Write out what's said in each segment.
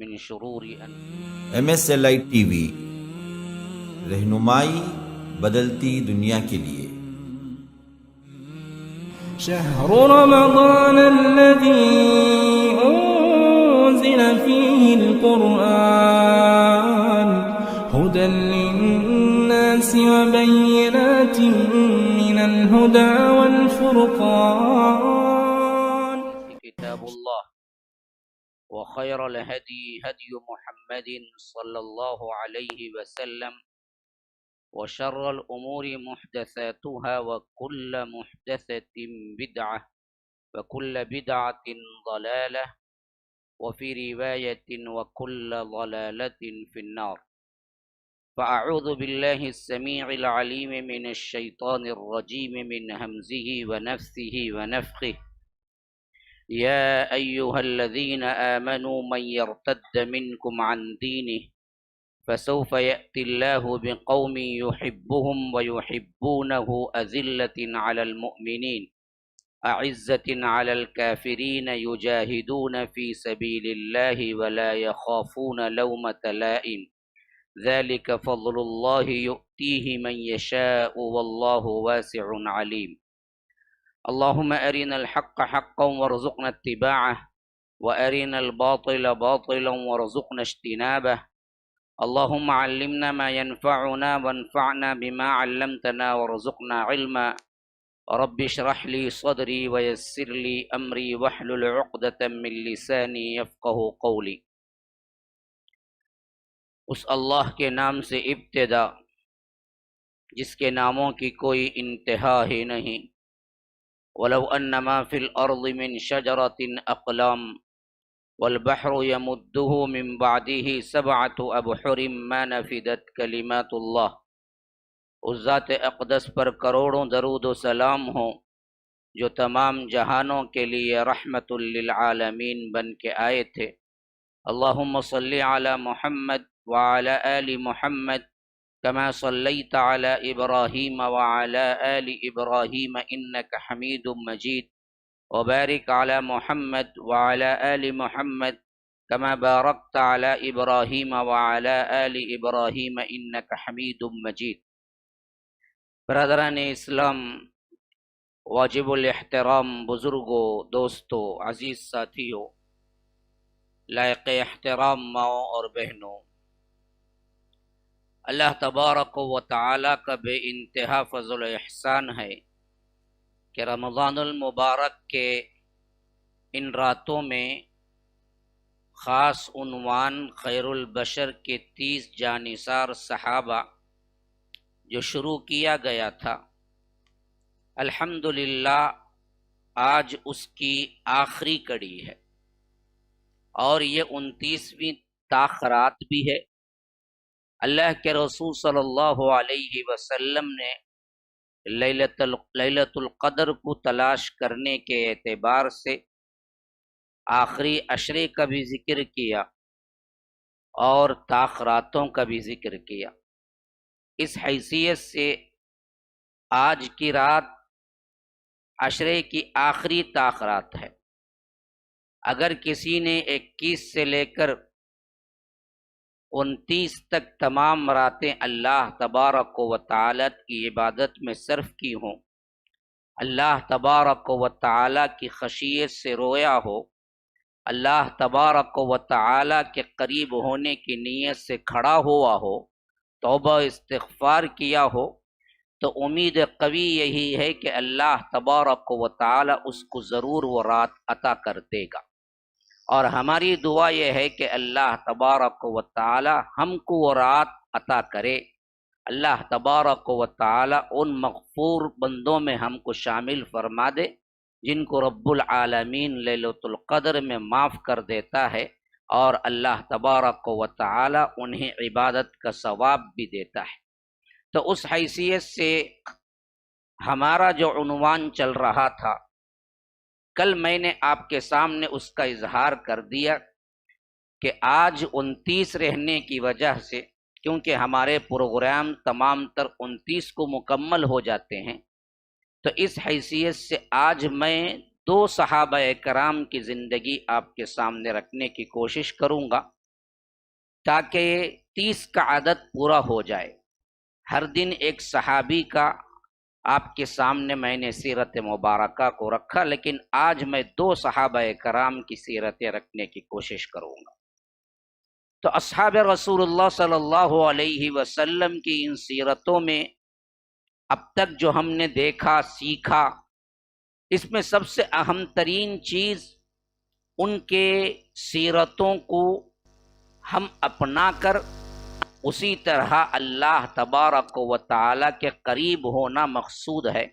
من شرور MSLI T V, رہنمائی بدلتی دنیا کے لیے۔ شهر رمضان الذي أنزل فيه القرآن هدى للناس وبينات من الهدى والفرقان كتاب الله وخير الهدي هدي محمد صلى الله عليه وسلم وشر الأمور محدثاتها وكل محدثة بدعة وكل بدعة ضلالة وفي رواية وكل ضلالة في النار فأعوذ بالله السميع العليم من الشيطان الرجيم من همزه ونفثه ونفخه يا أيها الذين آمنوا من يرتد منكم عن دينه فسوف يأتي الله بقوم يحبهم ويحبونه أذلة على المؤمنين أعزة على الكافرين يجاهدون في سبيل الله ولا يخافون لومة لائم ذلك فضل الله يؤتيه من يشاء والله واسع عليم اللهم أرنا الحق حقا وارزقنا اتباعه وأرنا الباطل باطلا وارزقنا اجتنابه اللهم علمنا ما ينفعنا وانفعنا بما علمتنا وارزقنا علما رب اشرح لي صدري ويسر لي أمري واحلل عقدة من لساني يفقه قولي۔ اس اللہ کے نام سے ابتدا جس کے ناموں کی کوئی انتہا ہی نہیں۔ وَلَوْ أَنَّ مَا فِي الْأَرْضِ مِنْ شَجَرَةٍ أَقْلَامٌ وَالْبَحْرُ يَمُدُّهُ مِنْ بَعْدِهِ سَبْعَةُ أَبْحُرٍ مَا نَفِدَتْ كَلِمَاتُ اللَّهِ۔ اس ذات اقدس پر کروڑوں درود و سلام ہوں جو تمام جہانوں کے لیے رحمت للعالمین بن کے آئے تھے۔ اللہم صلی علی محمد وعلی آل محمد كما صليت على إبراهيم وعلى آل إبراهيم إنك حميد مجيد وبارك على محمد وعلى آل محمد كما باركت على إبراهيم وعلى آل إبراهيم إنك حميد مجيد۔ برادران اسلام، واجب الاحترام بزرگوں، دوستوں، عزیز ساتھیوں، لائق احترام ماؤں اور بہنوں، اللہ تبارک و تعالیٰ کا بے انتہا فضل و احسان ہے کہ رمضان المبارک کے ان راتوں میں خاص عنوان خیر البشر کے 30 جانثار صحابہ جو شروع کیا گیا تھا، الحمدللہ آج اس کی آخری کڑی ہے، اور یہ 29ویں تاخرات بھی ہے۔ اللہ کے رسول صلی اللہ علیہ وسلم نے لیلۃ القدر کو تلاش کرنے کے اعتبار سے آخری عشرے کا بھی ذکر کیا اور تاخراتوں کا بھی ذکر کیا۔ اس حیثیت سے آج کی رات عشرے کی آخری تاخرات ہے۔ اگر کسی نے 21 سے لے کر 29 تک تمام راتیں اللہ تبارک و تعالی کی عبادت میں صرف کی ہوں، اللہ تبارک و تعالی کی خشیت سے رویا ہو، اللہ تبارک و تعالی کے قریب ہونے کی نیت سے کھڑا ہوا ہو، توبہ استغفار کیا ہو، تو امید قوی یہی ہے کہ اللہ تبارک و تعالی اس کو ضرور وہ رات عطا کر دے گا۔ اور ہماری دعا یہ ہے کہ اللہ تبارک و تعالی ہم کو وہ رات عطا کرے، اللہ تبارک و تعالی ان مغفور بندوں میں ہم کو شامل فرما دے جن کو رب العالمین لیلۃ القدر میں معاف کر دیتا ہے، اور اللہ تبارک و تعالی انہیں عبادت کا ثواب بھی دیتا ہے۔ تو اس حیثیت سے ہمارا جو عنوان چل رہا تھا، کل میں نے آپ کے سامنے اس کا اظہار کر دیا کہ آج 29 رہنے کی وجہ سے، کیونکہ ہمارے پروگرام تمام تر 29 کو مکمل ہو جاتے ہیں، تو اس حیثیت سے آج میں دو صحابہ کرام کی زندگی آپ کے سامنے رکھنے کی کوشش کروں گا تاکہ 30 کا عدد پورا ہو جائے۔ ہر دن ایک صحابی کا آپ کے سامنے میں نے سیرت مبارکہ کو رکھا، لیکن آج میں 2 صحابہ کرام کی سیرتیں رکھنے کی کوشش کروں گا۔ تو اصحاب رسول اللہ صلی اللہ علیہ وسلم کی ان سیرتوں میں اب تک جو ہم نے دیکھا سیکھا، اس میں سب سے اہم ترین چیز ان کے سیرتوں کو ہم اپنا کر اسی طرح اللہ تبارک و تعالی کے قریب ہونا مقصود ہے،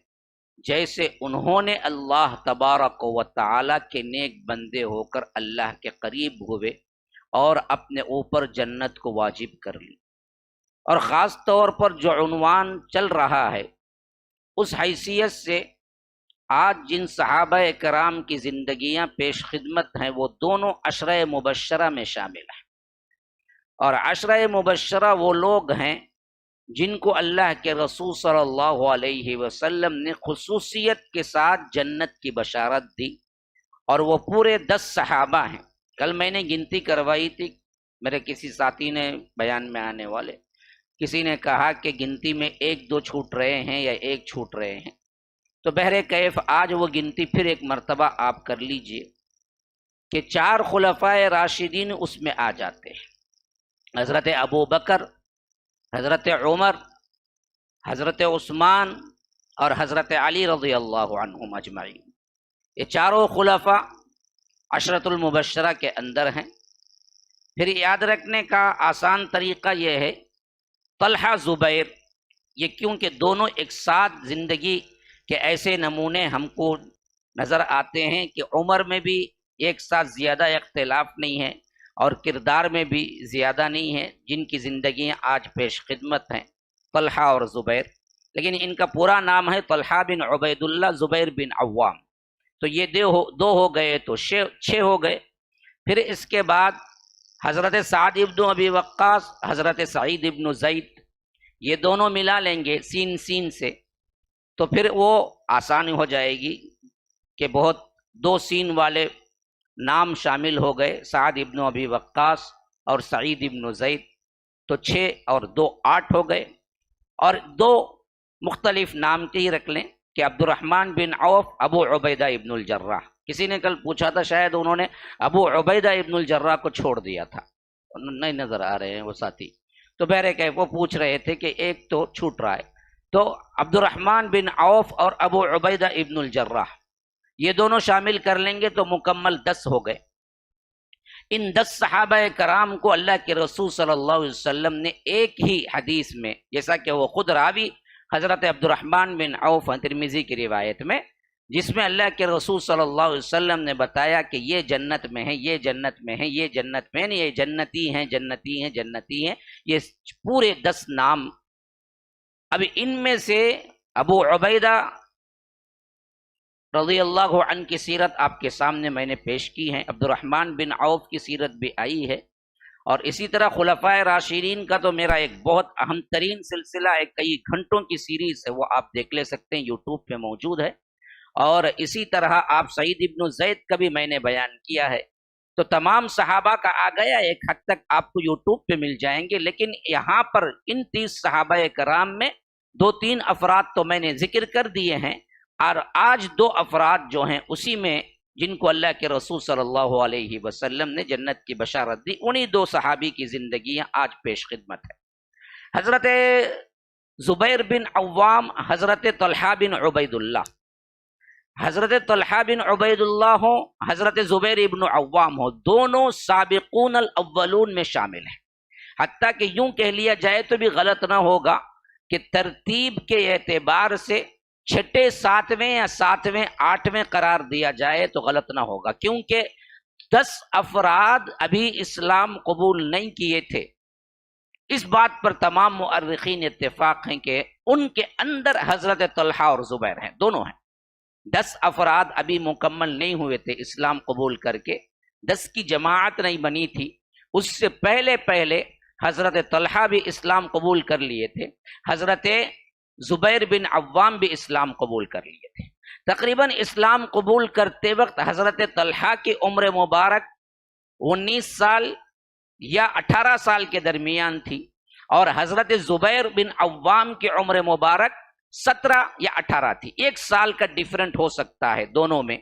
جیسے انہوں نے اللہ تبارک و تعالی کے نیک بندے ہو کر اللہ کے قریب ہوئے اور اپنے اوپر جنت کو واجب کر لی۔ اور خاص طور پر جو عنوان چل رہا ہے اس حیثیت سے آج جن صحابہ کرام کی زندگیاں پیش خدمت ہیں وہ دونوں عشرہ مبشرہ میں شامل ہیں، اور عشرہ مبشرہ وہ لوگ ہیں جن کو اللہ کے رسول صلی اللہ علیہ وسلم نے خصوصیت کے ساتھ جنت کی بشارت دی، اور وہ پورے 10 صحابہ ہیں۔ کل میں نے گنتی کروائی تھی، میرے کسی ساتھی نے بیان میں آنے والے کسی نے کہا کہ گنتی میں 1-2 چھوٹ رہے ہیں یا 1 چھوٹ رہے ہیں، تو بہر کیف آج وہ گنتی پھر ایک مرتبہ آپ کر لیجئے کہ 4 خلفائے راشدین اس میں آ جاتے ہیں، حضرت ابو بکر، حضرت عمر، حضرت عثمان اور حضرت علی رضی اللہ عنہم اجمعین۔ یہ چاروں خلفاء عشرۃ المبشرہ کے اندر ہیں۔ پھر یاد رکھنے کا آسان طریقہ یہ ہے، طلحہ زبیر، یہ کیونکہ دونوں ایک ساتھ زندگی کے ایسے نمونے ہم کو نظر آتے ہیں کہ عمر میں بھی ایک ساتھ زیادہ اختلاف نہیں ہے اور کردار میں بھی زیادہ نہیں ہے، جن کی زندگیاں آج پیش خدمت ہیں، طلحہ اور زبیر، لیکن ان کا پورا نام ہے طلحہ بن عبید اللہ زبیر بن عوام۔ تو یہ 2 ہو گئے تو 6 ہو گئے۔ پھر اس کے بعد حضرت سعد ابن ابی وقاص، حضرت سعید ابن زید، یہ دونوں ملا لیں گے سین سے تو پھر وہ آسان ہو جائے گی کہ بہت 2 سین والے نام شامل ہو گئے، سعد ابن ابی وقاص اور سعید ابن زید، تو 6 اور 2 8 ہو گئے۔ اور 2 مختلف نام کے ہی رکھ لیں کہ عبد الرحمن بن عوف، ابو عبیدہ ابن الجراح۔ کسی نے کل پوچھا تھا شاید انہوں نے ابو عبیدہ ابن الجراح کو چھوڑ دیا تھا، نہیں نظر آ رہے ہیں وہ ساتھی، تو بہرے کہ وہ پوچھ رہے تھے کہ ایک تو چھوٹ رہا ہے، تو عبد الرحمن بن عوف اور ابو عبیدہ ابن الجراح یہ دونوں شامل کر لیں گے تو مکمل 10 ہو گئے۔ ان 10 صحابہ کرام کو اللہ کے رسول صلی اللہ علیہ وسلم نے ایک ہی حدیث میں، جیسا کہ وہ خود راوی حضرت عبد الرحمن بن عوف ترمذی کی روایت میں، جس میں اللہ کے رسول صلی اللہ علیہ وسلم نے بتایا کہ یہ جنت میں ہیں، یہ جنت میں ہیں، یہ جنت میں ہیں، یہ جنتی ہیں، جنتی ہیں، جنتی ہیں، یہ پورے 10 نام۔ اب ان میں سے ابو عبیدہ رضی اللہ عنہ کی سیرت آپ کے سامنے میں نے پیش کی ہے، عبد الرحمن بن عوف کی سیرت بھی آئی ہے، اور اسی طرح خلفائے راشدین کا تو میرا ایک بہت اہم ترین سلسلہ ہے، کئی گھنٹوں کی سیریز ہے، وہ آپ دیکھ لے سکتے ہیں، یوٹیوب پہ موجود ہے۔ اور اسی طرح آپ سعید ابن زید کا بھی میں نے بیان کیا ہے۔ تو تمام صحابہ کا آ گیا، ایک حد تک آپ کو یوٹیوب پہ مل جائیں گے، لیکن یہاں پر ان 30 صحابہ کرام میں 2-3 افراد تو میں نے ذکر کر دیے ہیں، اور آج 2 افراد جو ہیں اسی میں جن کو اللہ کے رسول صلی اللہ علیہ وسلم نے جنت کی بشارت دی، انہی 2 صحابی کی زندگیاں آج پیش خدمت ہے۔ حضرت زبیر بن عوام، حضرت طلحہ بن عبید اللہ، حضرت طلحہ بن عبید اللہ ہو، حضرت زبیر ابن عوام ہو، دونوں سابقون الاولون میں شامل ہیں۔ حتیٰ کہ یوں کہہ لیا جائے تو بھی غلط نہ ہوگا کہ ترتیب کے اعتبار سے 6، 7ویں یا 7ویں 8ویں قرار دیا جائے تو غلط نہ ہوگا، کیونکہ 10 افراد ابھی اسلام قبول نہیں کیے تھے۔ اس بات پر تمام مؤرخین اتفاق ہیں کہ ان کے اندر حضرت طلحہ اور زبیر ہیں، دونوں ہیں۔ 10 افراد ابھی مکمل نہیں ہوئے تھے اسلام قبول کر کے، 10 کی جماعت نہیں بنی تھی، اس سے پہلے حضرت طلحہ بھی اسلام قبول کر لیے تھے، حضرت زبیر بن عوام بھی اسلام قبول کر لیے تھے۔ تقریباً اسلام قبول کرتے وقت حضرت طلحہ کی عمر مبارک 19 سال یا 18 سال کے درمیان تھی، اور حضرت زبیر بن عوام کی عمر مبارک 17 یا 18 تھی۔ 1 سال کا ڈیفرنٹ ہو سکتا ہے دونوں میں،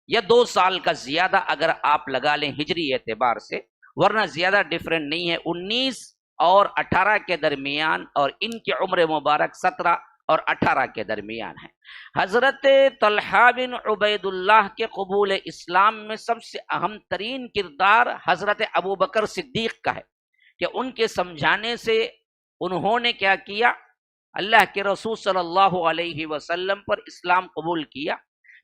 یا 2 سال کا زیادہ اگر آپ لگا لیں ہجری اعتبار سے، ورنہ زیادہ ڈیفرنٹ نہیں ہے۔ 19 اور 18 کے درمیان، اور ان کی عمر مبارک 17 اور 18 کے درمیان ہے۔ حضرت طلحہ بن عبید اللہ کے قبول اسلام میں سب سے اہم ترین کردار حضرت ابوبکر صدیق کا ہے، کہ ان کے سمجھانے سے انہوں نے کیا کیا، اللہ کے رسول صلی اللہ علیہ وسلم پر اسلام قبول کیا۔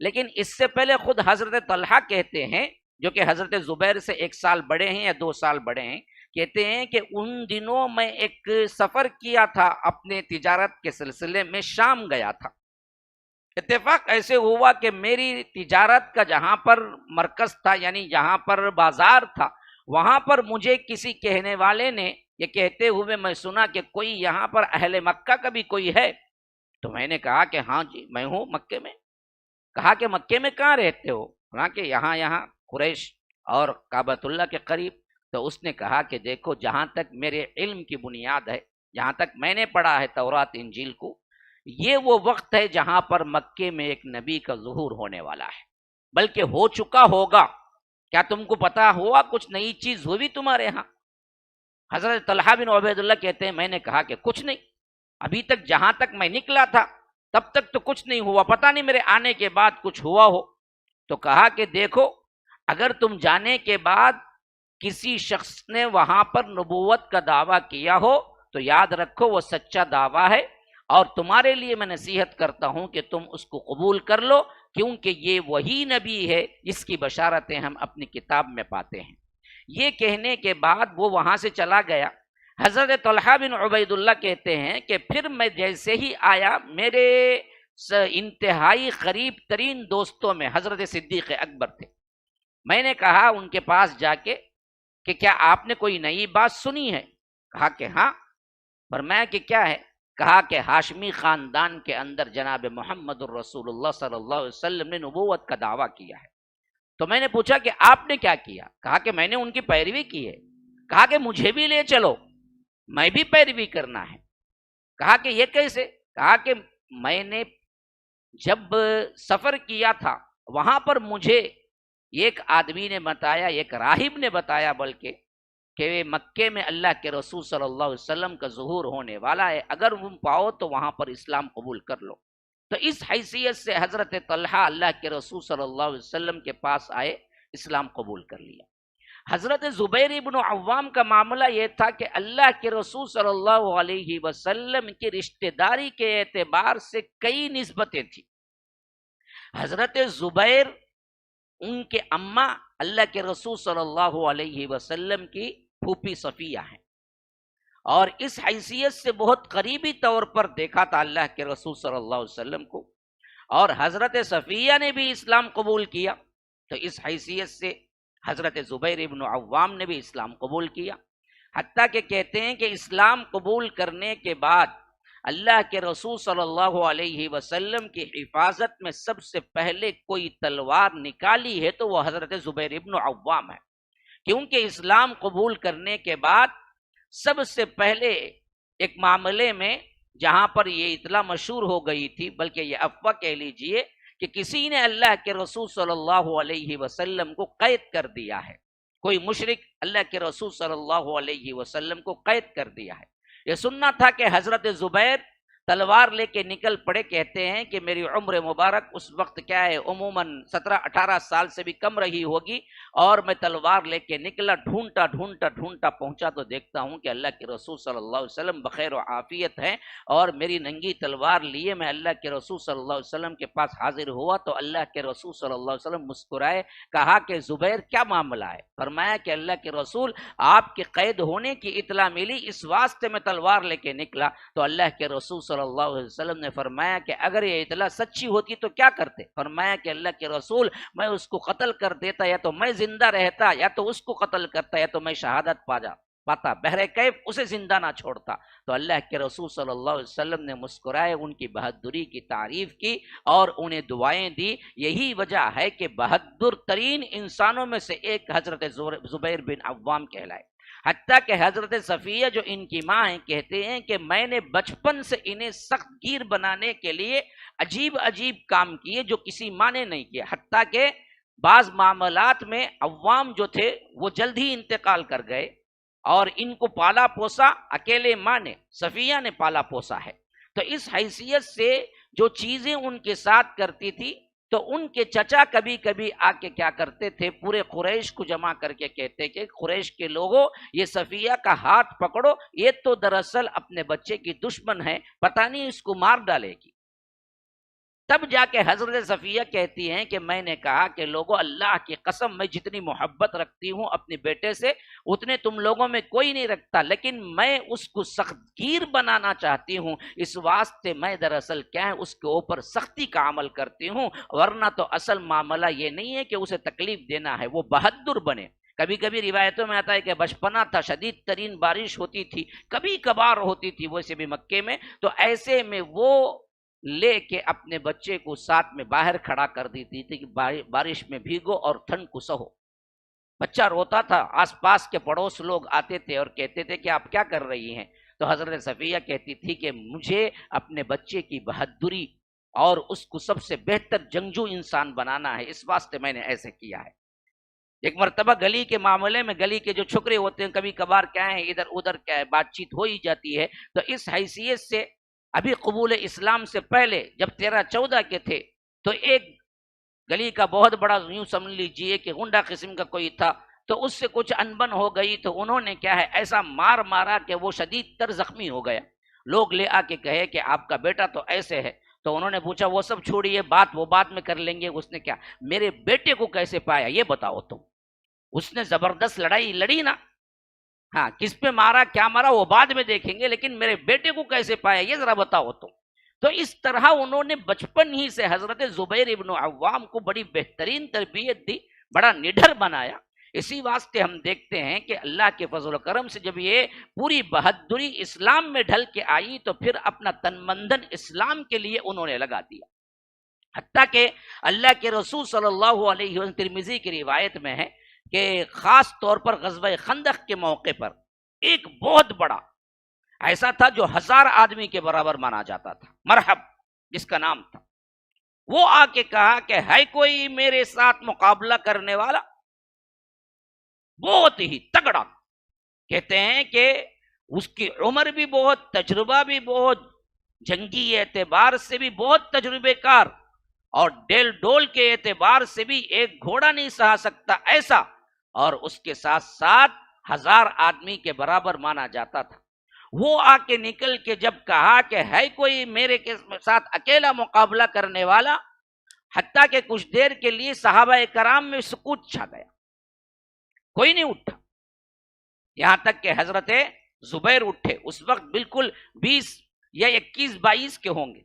لیکن اس سے پہلے خود حضرت طلحہ کہتے ہیں، جو کہ حضرت زبیر سے 1 سال بڑے ہیں یا 2 سال بڑے ہیں، کہتے ہیں کہ ان دنوں میں ایک سفر کیا تھا اپنے تجارت کے سلسلے میں، شام گیا تھا۔ اتفاق ایسے ہوا کہ میری تجارت کا جہاں پر مرکز تھا، یعنی جہاں پر بازار تھا، وہاں پر مجھے کسی کہنے والے نے یہ کہتے ہوئے میں سنا کہ کوئی یہاں پر اہل مکہ کا بھی کوئی ہے؟ تو میں نے کہا کہ ہاں جی میں ہوں مکے میں۔ کہا کہ مکے میں کہاں رہتے ہو؟ کہا کہ یہاں قریش اور کعبۃ اللہ کے قریب۔ تو اس نے کہا کہ دیکھو، جہاں تک میرے علم کی بنیاد ہے، جہاں تک میں نے پڑھا ہے تورات انجیل کو، یہ وہ وقت ہے جہاں پر مکے میں ایک نبی کا ظہور ہونے والا ہے، بلکہ ہو چکا ہوگا۔ کیا تم کو پتا ہوا کچھ نئی چیز ہوئی تمہارے ہاں؟ حضرت طلحہ بن عبید اللہ کہتے ہیں میں نے کہا کہ کچھ نہیں، ابھی تک جہاں تک میں نکلا تھا تب تک تو کچھ نہیں ہوا، پتہ نہیں میرے آنے کے بعد کچھ ہوا ہو۔ تو کہا کہ دیکھو، اگر تم جانے کے بعد کسی شخص نے وہاں پر نبوت کا دعویٰ کیا ہو تو یاد رکھو وہ سچا دعویٰ ہے، اور تمہارے لیے میں نصیحت کرتا ہوں کہ تم اس کو قبول کر لو، کیونکہ یہ وہی نبی ہے جس کی بشارتیں ہم اپنی کتاب میں پاتے ہیں۔ یہ کہنے کے بعد وہ وہاں سے چلا گیا۔ حضرت طلحہ بن عبید اللہ کہتے ہیں کہ پھر میں جیسے ہی آیا، میرے انتہائی قریب ترین دوستوں میں حضرت صدیق اکبر تھے۔ میں نے کہا ان کے پاس جا کے کہ کیا آپ نے کوئی نئی بات سنی ہے؟ کہا کہ ہاں۔ فرمایا کہ کیا ہے؟ کہا کہ ہاشمی خاندان کے اندر جناب محمد الرسول اللہ صلی اللہ علیہ وسلم نے نبوت کا دعویٰ کیا ہے۔ تو میں نے پوچھا کہ آپ نے کیا کیا؟ کہا کہ میں نے ان کی پیروی کی ہے۔ کہا کہ مجھے بھی لے چلو، میں بھی پیروی کرنا ہے۔ کہا کہ یہ کیسے؟ کہا کہ میں نے جب سفر کیا تھا وہاں پر مجھے ایک آدمی نے بتایا، ایک راہب نے بتایا بلکہ، کہ مکے میں اللہ کے رسول صلی اللہ علیہ وسلم کا ظہور ہونے والا ہے، اگر تم پاؤ تو وہاں پر اسلام قبول کر لو۔ تو اس حیثیت سے حضرت طلحہ اللہ کے رسول صلی اللہ علیہ وسلم کے پاس آئے، اسلام قبول کر لیا۔ حضرت زبیر ابن عوام کا معاملہ یہ تھا کہ اللہ کے رسول صلی اللہ علیہ وسلم کی رشتہ داری کے اعتبار سے کئی نسبتیں تھیں۔ حضرت زبیر ان کے اماں اللہ کے رسول صلی اللہ علیہ وسلم کی پھوپھی صفیہ ہیں، اور اس حیثیت سے بہت قریبی طور پر دیکھا تھا اللہ کے رسول صلی اللہ علیہ وسلم کو، اور حضرت صفیہ نے بھی اسلام قبول کیا، تو اس حیثیت سے حضرت زبیر ابن عوام نے بھی اسلام قبول کیا۔ حتیٰ کہ کہتے ہیں کہ اسلام قبول کرنے کے بعد اللہ کے رسول صلی اللہ علیہ وسلم کی حفاظت میں سب سے پہلے کوئی تلوار نکالی ہے تو وہ حضرت زبیر ابن عوام ہے، کیونکہ اسلام قبول کرنے کے بعد سب سے پہلے ایک معاملے میں جہاں پر یہ اطلاع مشہور ہو گئی تھی، بلکہ یہ افواہ کہہ لیجئے، کہ کسی نے اللہ کے رسول صلی اللہ علیہ وسلم کو قید کر دیا ہے، کوئی مشرک اللہ کے رسول صلی اللہ علیہ وسلم کو قید کر دیا ہے۔ یہ سننا تھا کہ حضرت زبیر تلوار لے کے نکل پڑے۔ کہتے ہیں کہ میری عمر مبارک اس وقت کیا ہے، عموماً 17-18 سال سے بھی کم رہی ہوگی، اور میں تلوار لے کے نکلا، ڈھونڈتا پہنچا تو دیکھتا ہوں کہ اللہ کے رسول صلی اللہ علیہ وسلم بخیر و عافیت ہیں، اور میری ننگی تلوار لیے میں اللہ کے رسول صلی اللہ علیہ وسلم کے پاس حاضر ہوا تو اللہ کے رسول صلی اللہ علیہ وسلم مسکرائے، کہا کہ زبیر کیا معاملہ ہے؟ فرمایا کہ اللہ کے رسول آپ کے قید ہونے کی اطلاع ملی، اس واسطے میں تلوار لے کے نکلا۔ تو اللہ کے رسول صلی اللہ علیہ وسلم نے فرمایا کہ اگر یہ اطلاع سچی ہوتی تو کیا کرتے؟ فرمایا کہ اللہ کے رسول میں اس کو قتل کر دیتا، یا تو میں زندہ رہتا، یا تو اس کو قتل کرتا، یا تو میں شہادت پا جا۔ پاتا، بہر کیف اسے زندہ نہ چھوڑتا۔ تو اللہ کے رسول صلی اللہ علیہ وسلم نے مسکرائے، ان کی بہادری کی تعریف کی اور انہیں دعائیں دی۔ یہی وجہ ہے کہ بہادر ترین انسانوں میں سے ایک حضرت زبیر بن عوام کہلائے۔ حتیٰ کہ حضرت صفیہ جو ان کی ماں ہیں کہتے ہیں کہ میں نے بچپن سے انہیں سخت گیر بنانے کے لیے عجیب عجیب کام کیے جو کسی ماں نے نہیں کیا، حتیٰ کہ بعض معاملات میں عوام جو تھے وہ جلد ہی انتقال کر گئے اور ان کو پالا پوسا اکیلے ماں نے، صفیہ نے پالا پوسا ہے۔ تو اس حیثیت سے جو چیزیں ان کے ساتھ کرتی تھی تو ان کے چچا کبھی کبھی آ کے کیا کرتے تھے، پورے قریش کو جمع کر کے کہتے کہ قریش کے لوگوں یہ صفیہ کا ہاتھ پکڑو، یہ تو دراصل اپنے بچے کی دشمن ہے، پتہ نہیں اس کو مار ڈالے گی۔ تب جا کے حضرت صفیہ کہتی ہیں کہ میں نے کہا کہ لوگوں اللہ کی قسم میں جتنی محبت رکھتی ہوں اپنے بیٹے سے اتنے تم لوگوں میں کوئی نہیں رکھتا، لیکن میں اس کو سخت گیر بنانا چاہتی ہوں، اس واسطے میں دراصل کیا ہے اس کے اوپر سختی کا عمل کرتی ہوں، ورنہ تو اصل معاملہ یہ نہیں ہے کہ اسے تکلیف دینا ہے، وہ بہادر بنے۔ کبھی کبھی روایتوں میں آتا ہے کہ بچپنا تھا، شدید ترین بارش ہوتی تھی، کبھی کبھار ہوتی تھی ویسے بھی مکے میں، تو ایسے میں وہ لے کے اپنے بچے کو ساتھ میں باہر کھڑا کر دیتی تھی کہ بارش میں بھیگو اور ٹھنڈ کو سہو۔ بچہ روتا تھا، آس پاس کے پڑوس لوگ آتے تھے اور کہتے تھے کہ آپ کیا کر رہی ہیں؟ تو حضرت صفیہ کہتی تھی کہ مجھے اپنے بچے کی بہادری اور اس کو سب سے بہتر جنگجو انسان بنانا ہے، اس واسطے میں نے ایسے کیا ہے۔ ایک مرتبہ گلی کے معاملے میں گلی کے جو چھکرے ہوتے ہیں کبھی کبھار کیا ہے ادھر ادھر کیا ہے بات چیت ہو ہی جاتی ہے، تو اس حیثیت سے ابھی قبول اسلام سے پہلے جب 13-14 کے تھے تو ایک گلی کا بہت بڑا یوں سمجھ لیجئے کہ غنڈہ قسم کا کوئی تھا، تو اس سے کچھ انبن ہو گئی تو انہوں نے کیا ہے ایسا مار مارا کہ وہ شدید تر زخمی ہو گیا۔ لوگ لے آ کے کہے کہ آپ کا بیٹا تو ایسے ہے، تو انہوں نے پوچھا وہ سب چھوڑیے، بات وہ بعد میں کر لیں گے، اس نے کیا میرے بیٹے کو کیسے پایا یہ بتاؤ تم۔ اس نے زبردست لڑائی لڑی نا، ہاں کس پہ مارا کیا مارا وہ بعد میں دیکھیں گے، لیکن میرے بیٹے کو کیسے پایا یہ ذرا بتاؤ تم۔ تو اس طرح انہوں نے بچپن ہی سے حضرت زبیر ابن عوام کو بڑی بہترین تربیت دی، بڑا نڈر بنایا۔ اسی واسطے ہم دیکھتے ہیں کہ اللہ کے فضل و کرم سے جب یہ پوری بہادری اسلام میں ڈھل کے آئی تو پھر اپنا تن مندن اسلام کے لیے انہوں نے لگا دیا۔ حتیٰ کہ اللہ کے رسول صلی اللہ علیہ وسلم، ترمذی کی روایت میں ہے کہ خاص طور پر غزوہ خندق کے موقع پر ایک بہت بڑا ایسا تھا جو 1000 آدمی کے برابر مانا جاتا تھا، مرحب جس کا نام تھا، وہ آ کے کہا کہ ہے کوئی میرے ساتھ مقابلہ کرنے والا؟ بہت ہی تگڑا، کہتے ہیں کہ اس کی عمر بھی بہت، تجربہ بھی بہت، جنگی اعتبار سے بھی بہت تجربے کار، اور ڈیل ڈول کے اعتبار سے بھی ایک گھوڑا نہیں سہا سکتا ایسا، اور اس کے ساتھ ساتھ 1000 آدمی کے برابر مانا جاتا تھا۔ وہ آ کے نکل کے جب کہا کہ ہے کوئی میرے کے ساتھ اکیلا مقابلہ کرنے والا، حتیٰ کہ کچھ دیر کے لیے صحابہ کرام میں سکوت چھا گیا، کوئی نہیں اٹھا، یہاں تک کہ حضرت زبیر اٹھے، اس وقت بالکل 20 یا 21-22 کے ہوں گے۔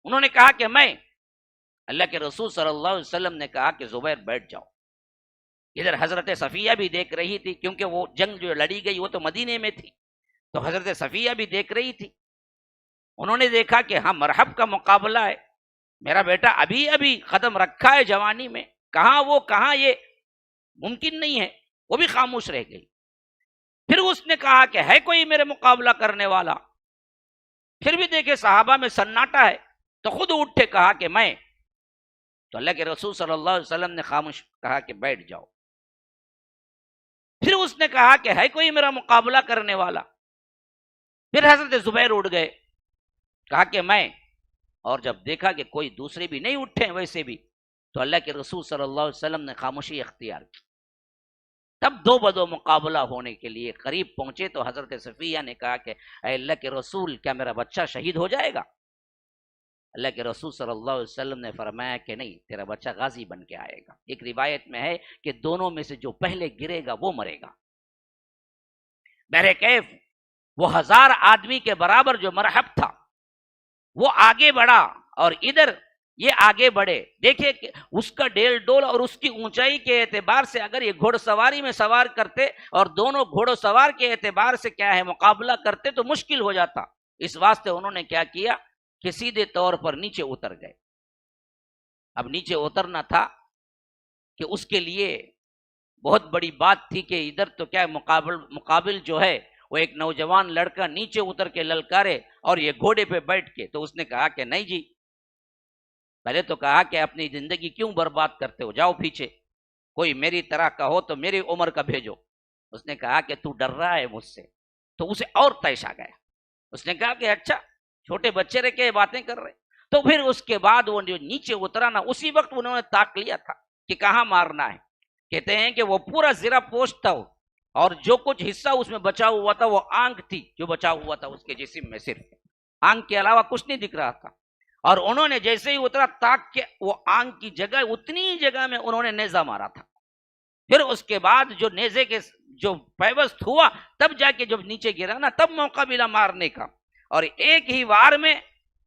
انہوں نے کہا کہ میں، اللہ کے رسول صلی اللہ علیہ وسلم نے کہا کہ زبیر بیٹھ جاؤ۔ ادھر حضرت صفیہ بھی دیکھ رہی تھی، کیونکہ وہ جنگ جو لڑی گئی وہ تو مدینے میں تھی، تو حضرت صفیہ بھی دیکھ رہی تھی۔ انہوں نے دیکھا کہ ہاں مرحب کا مقابلہ ہے، میرا بیٹا ابھی ابھی قدم رکھا ہے جوانی میں، کہاں وہ کہاں یہ ممکن نہیں ہے، وہ بھی خاموش رہ گئی۔ پھر اس نے کہا کہ ہے کوئی میرے مقابلہ کرنے والا، پھر بھی دیکھے صحابہ میں سناٹا ہے، تو خود اٹھے کہا کہ میں، تو اللہ کے رسول صلی اللہ علیہ وسلم نے خاموش کہا کہ بیٹھ جاؤ۔ پھر اس نے کہا کہ ہے کوئی میرا مقابلہ کرنے والا، پھر حضرت زبیر اٹھ گئے، کہا کہ میں، اور جب دیکھا کہ کوئی دوسرے بھی نہیں اٹھے ویسے بھی، تو اللہ کے رسول صلی اللہ علیہ وسلم نے خاموشی اختیار کی۔ تب 2 بدو مقابلہ ہونے کے لیے قریب پہنچے تو حضرت صفیہ نے کہا کہ اے اللہ کے رسول کیا میرا بچہ شہید ہو جائے گا؟ اللہ کے رسول صلی اللہ علیہ وسلم نے فرمایا کہ نہیں، تیرا بچہ غازی بن کے آئے گا۔ ایک روایت میں ہے کہ دونوں میں سے جو پہلے گرے گا وہ مرے گا۔ بہرکیف وہ 1000 آدمی کے برابر جو مرحب تھا وہ آگے بڑھا، اور ادھر یہ آگے بڑھے. دیکھیں کہ اس کا ڈیل ڈول اور اس کی اونچائی کے اعتبار سے اگر یہ گھوڑ سواری میں سوار کرتے اور دونوں گھوڑ سوار کے اعتبار سے کیا ہے مقابلہ کرتے تو مشکل ہو جاتا. اس واسطے انہوں نے کیا کیا کہ سیدھے طور پر نیچے اتر گئے. اب نیچے اترنا تھا کہ اس کے لیے بہت بڑی بات تھی کہ ادھر تو کیا مقابل جو ہے وہ ایک نوجوان لڑکا نیچے اتر کے للکارے اور یہ گھوڑے پہ بیٹھ کے. تو اس نے کہا کہ نہیں جی، پہلے تو کہا کہ اپنی زندگی کیوں برباد کرتے ہو، جاؤ پیچھے، کوئی میری طرح کا ہو تو میری عمر کا بھیجو. اس نے کہا کہ تو ڈر رہا ہے مجھ سے. تو اسے اور طیش آ گیا. اس نے کہا کہ اچھا چھوٹے بچے رہ کے باتیں کر رہے. تو پھر اس کے بعد وہ جو نیچے اترا نا، اسی وقت انہوں نے تاک لیا تھا کہ کہاں مارنا ہے. کہتے ہیں کہ وہ پورا زرہ پوش تھا اور جو کچھ حصہ اس میں بچا ہوا تھا وہ آنکھ تھی جو بچا ہوا تھا اس کے جسم میں، صرف آنکھ کے علاوہ کچھ نہیں دکھ رہا تھا. اور انہوں نے جیسے ہی اترا تاک کے وہ آنکھ کی جگہ اتنی جگہ میں انہوں نے نیزہ مارا تھا. پھر اس کے بعد جو نیزے کے جو پیوست ہوا تب جا کے جب نیچے گرا نا تب موقع ملا مارنے کا. اور ایک ہی وار میں